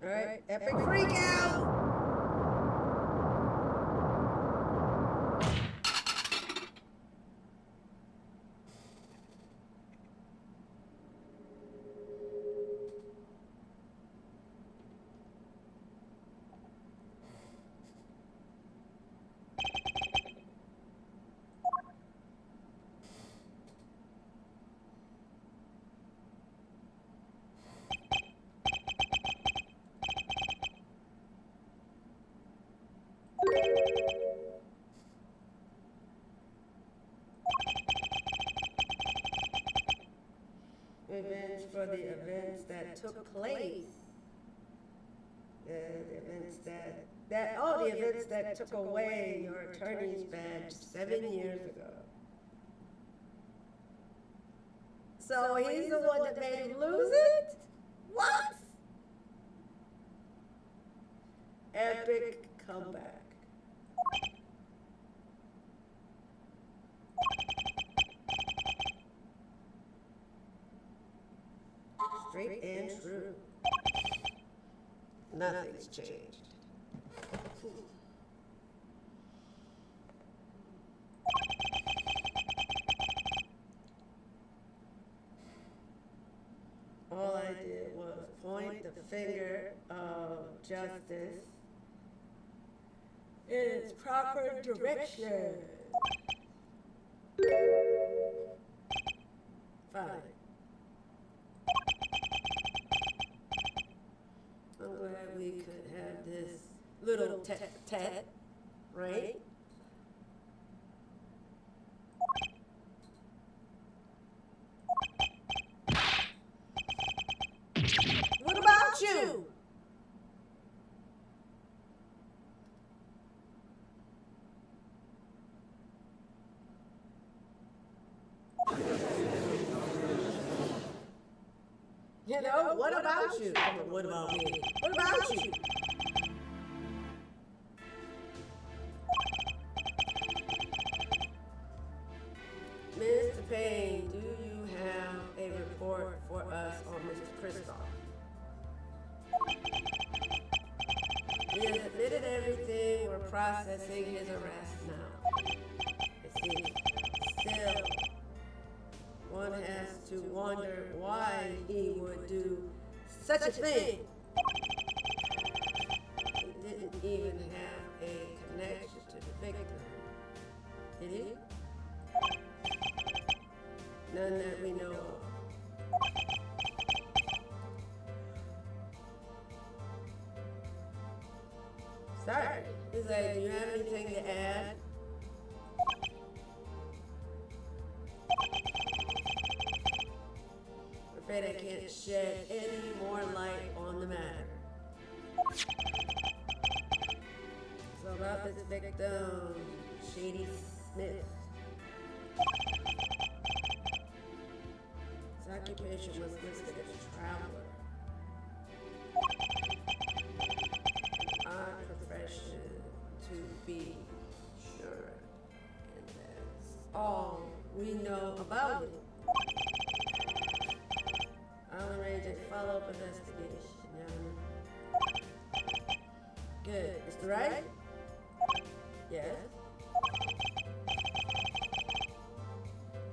All right, epic freak out. Revenge for the events that took place. The events the events that took away your attorney's badge 7 years ago. So he's the one that made him lose it? What? Epic comeback. Straight and true. Nothing's changed. All I did was point the finger of justice in its proper direction. Fine. I'm glad we could have this little tete-a-tete, right? What about you? You know, what about you? What about me? What about you? Mr. Payne, do you have a report for us on Mr. Kristoff? everything, we're processing his arrest now. You see, still, one has to wonder why he would do such a thing. He didn't even have a connection to the victim. Did he? None that we know of. Sorry. He's like, do you have anything to add? I'm afraid I can't shed any more light on the matter. So about this victim, Shady Smith. His occupation was listed as traveler. Our profession, to be sure, and that's all we know about it. I'll arrange a follow-up investigation, Your Honor. Good. Mr. Wright? Yes?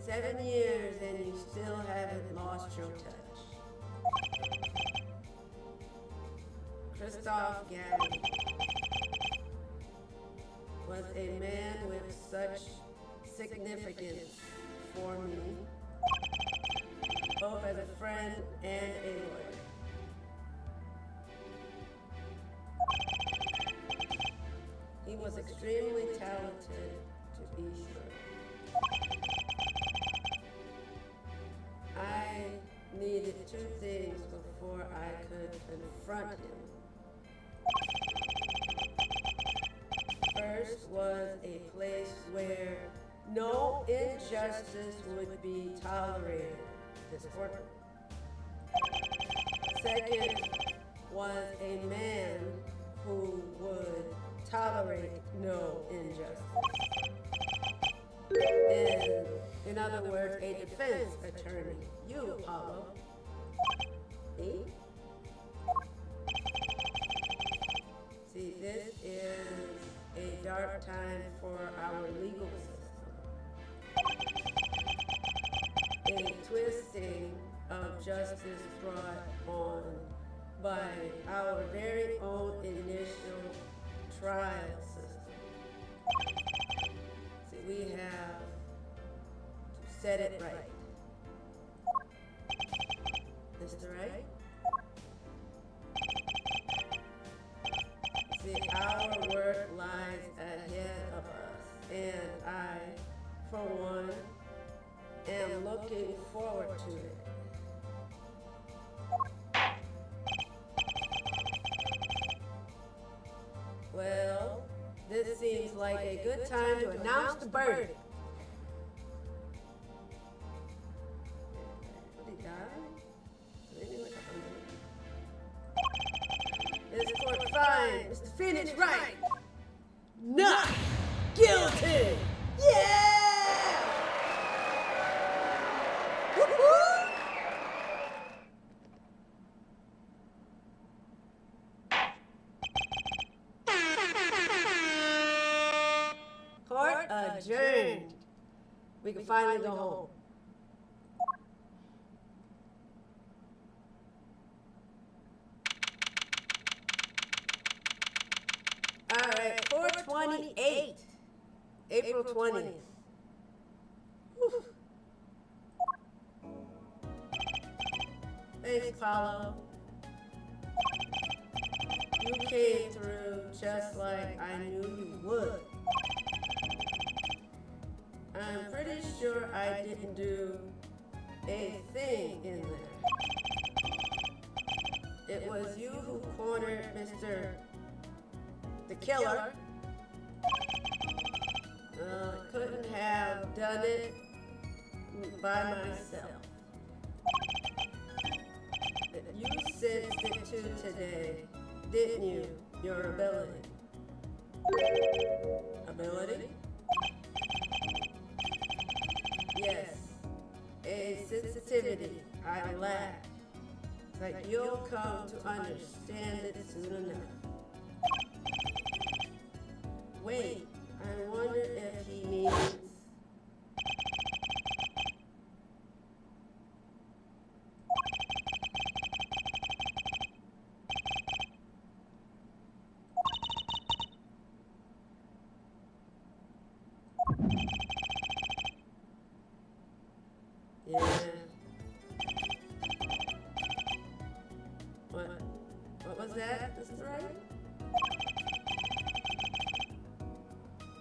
7 years and you still haven't lost your touch. Christoph Gavin was a man with such significance for me, both as a friend and a lawyer. He was extremely talented, to be sure. I needed two things before I could confront him. First was a place where no injustice would be tolerated. This courtroom. Second was a man who would tolerate no injustice. In other words, a defense attorney. You, Apollo. Me? See, this is a dark time for our legal system. A twisting of justice brought on by our very own initial trial system. See, we have to set it right. Mr. Wright? See, our work lies ahead of us, and I, for one, am looking forward to it. Well, this seems like a good time to announce the verdict. Did he die? Maybe like 100. This court finds Mr. Phoenix Wright not guilty. Yeah! Woo-hoo! Court adjourned. We can finally go home. All right, 4/28, April 20th. Whew. Thanks, Paulo. You came through just like I knew you would. I'm pretty sure I didn't do a thing in there. It was you who cornered Mr. the Killer. I couldn't have done it by myself. You sensed it too today, didn't you? Your ability. Ability? Yes, a sensitivity I lack, but you'll come to understand it soon enough. What was that, Mr. Wright?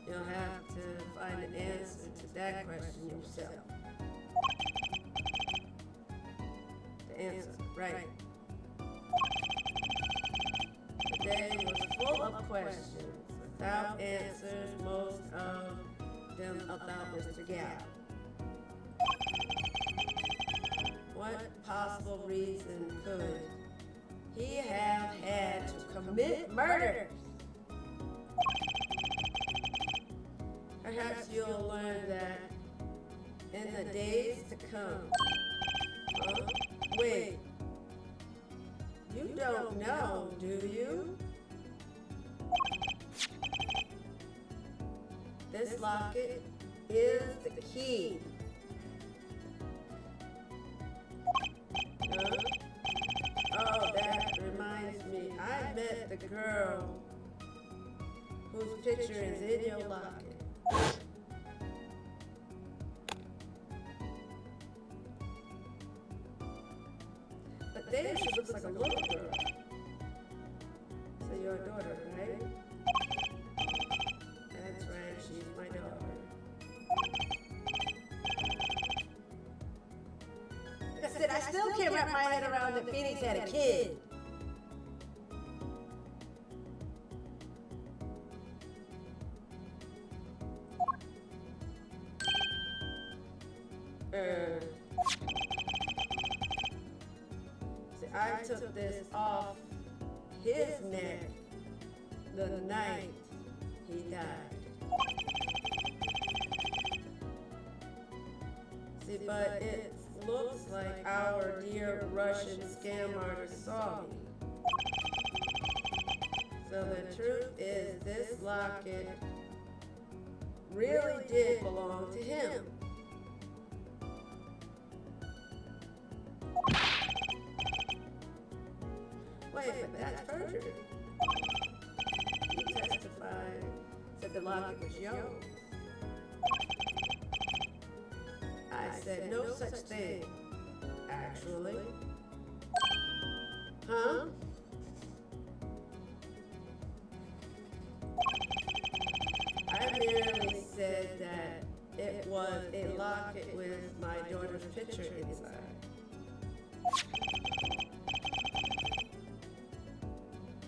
You'll have to find an answer to that question yourself. The answer, right. The day was full of questions, without answers, most of them about Mr. Gap. What possible reason could he have had to commit murder? Perhaps you'll learn that in the days to come. Huh? Wait, you don't know, do you? This locket is the key. Huh? Oh, that reminds me. I met the girl whose picture is in your locket. But then she looks like a little girl. So your daughter, right? That's right, she's my daughter. Like I said, I still can't wrap my head around that Phoenix had a kid. See, I took this off his neck the night he died. See, but it looks like our dear Russian scam artist saw me. So the truth is, this locket really did belong to him. Wait, but that's perjury. You testified that the locket was yours. I said no such thing, actually. Huh? I merely said that it was a locket with my daughter's picture inside.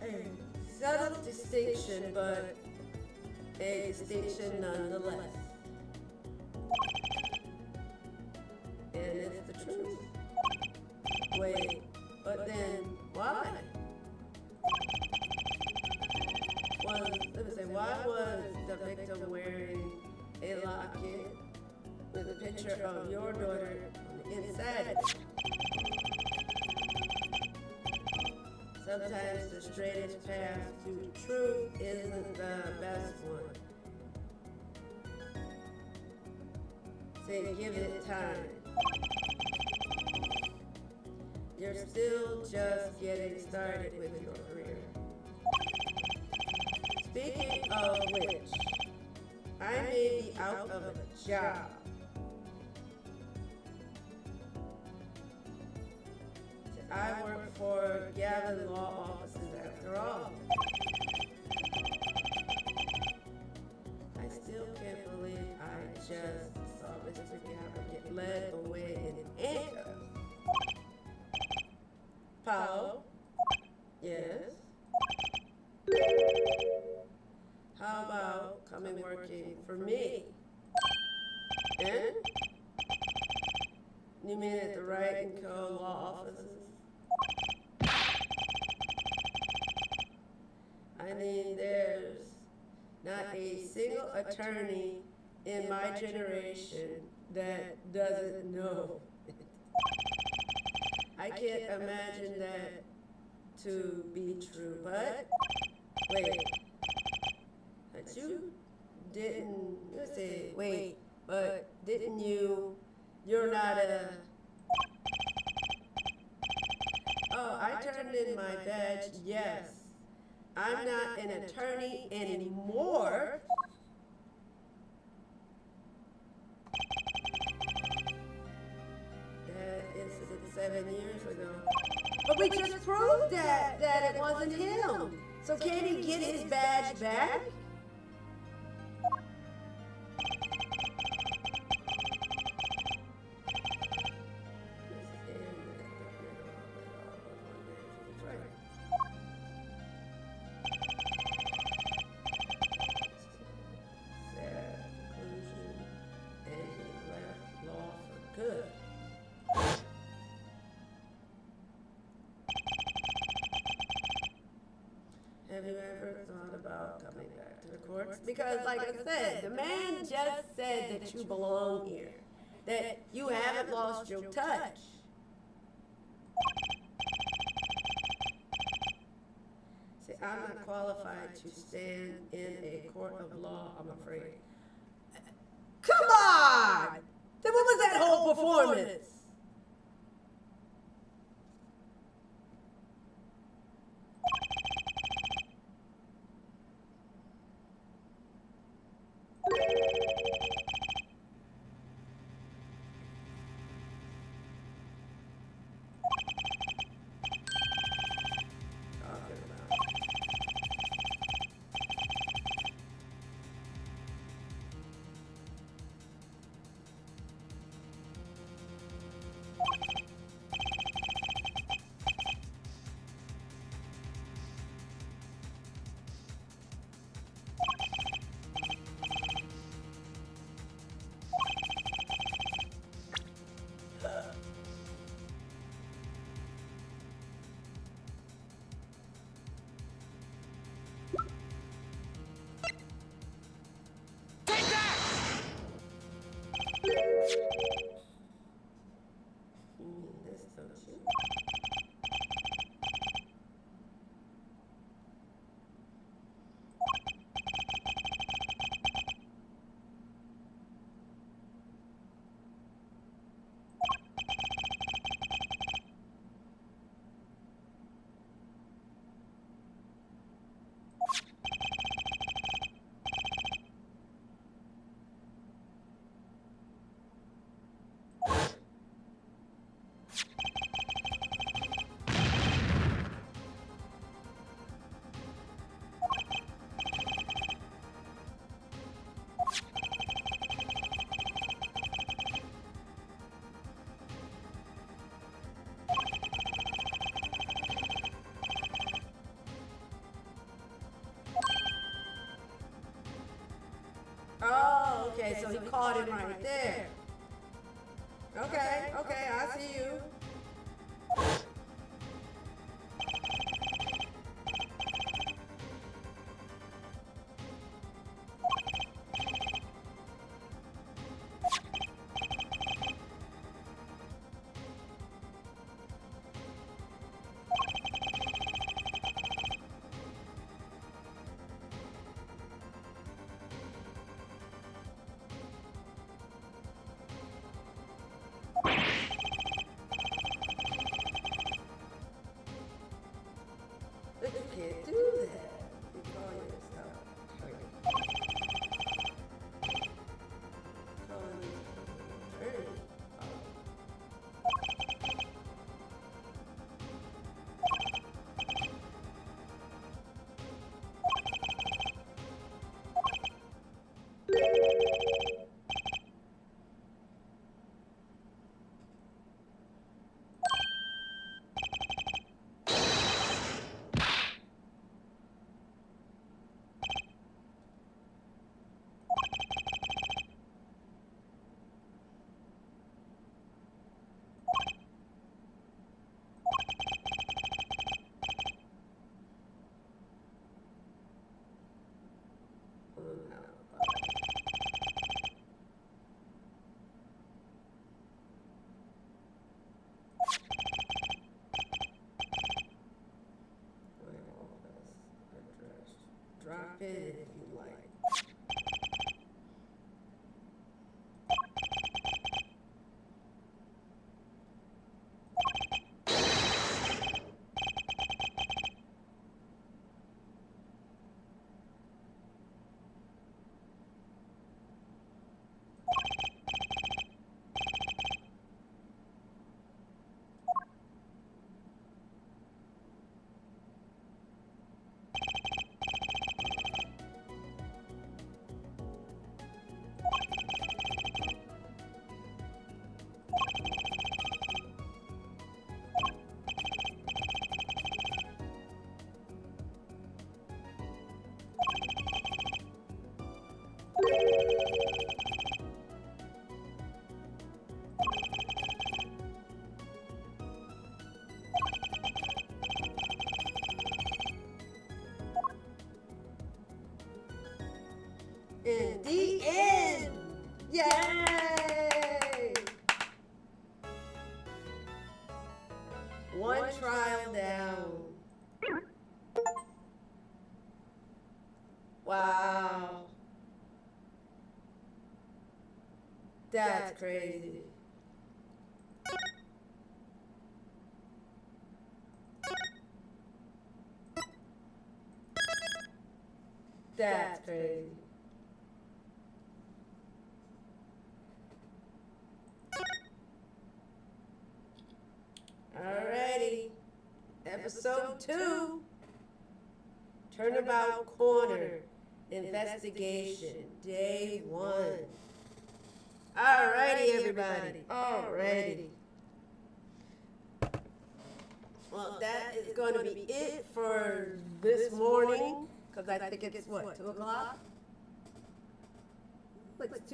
A subtle distinction, but a distinction nonetheless. And it's the truth. Wait, but then why? Why was the victim wearing a locket with a picture of your daughter on the inside? Sometimes the straightest path to truth isn't the best one. Say, give it time. You're still just getting started with your career. Speaking of which, I may be out of a job. I work for Gavin Law Offices after all. I still can't believe I just saw Mr. Gavin get led away in handcuffs. Paulo? Yes? How about coming working for me? Eh? You mean at the Wright and Co. law offices? I mean, there's not a single attorney in my generation that doesn't know. I can't imagine that to be true, but wait, but you didn't, let's see, wait, but didn't you're not a, oh, I turned in my badge, yes. I'm not an attorney anymore. That incident 7 years ago. But we just proved that it wasn't him. So can he get his badge back? Good. Have you ever thought about coming back to the courts? Because, like I said, the man just said that you belong here, that you haven't lost your touch. See, I'm not qualified to stand in a court of law, I'm afraid. Come on! Then what was that whole performance? This, don't you? Oh, okay, so he caught him right there. Okay, okay, I see you. But you can't do that. You call yourself attorney. Calling yourself attorney. Drop in if you like. the end. Yay! One trial down. Wow. That's crazy. That's crazy. Alrighty. Episode 2. Turnabout Corner. Investigation. Day 1. Alrighty, everybody. Alrighty. Well, that is going to be it for this morning. Because I think it's what, 2 o'clock? It's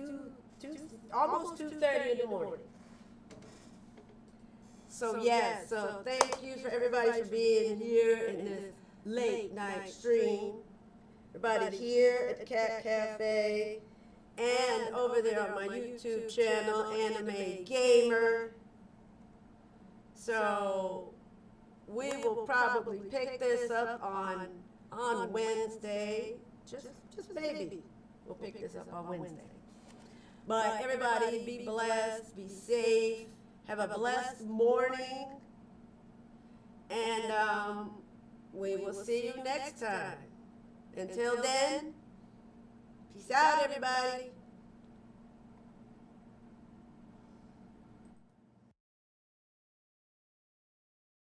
almost 2:30 in the morning. So yes, so thank you for everybody for being here in this late night stream. Everybody here at the Cat Cafe and over there on my YouTube channel, Anime Gamer. So we will probably pick this up on Wednesday. Just maybe we'll pick this up on Wednesday. But everybody be blessed, be safe, have a blessed morning, and we will see you next time. Until then, peace out, everybody.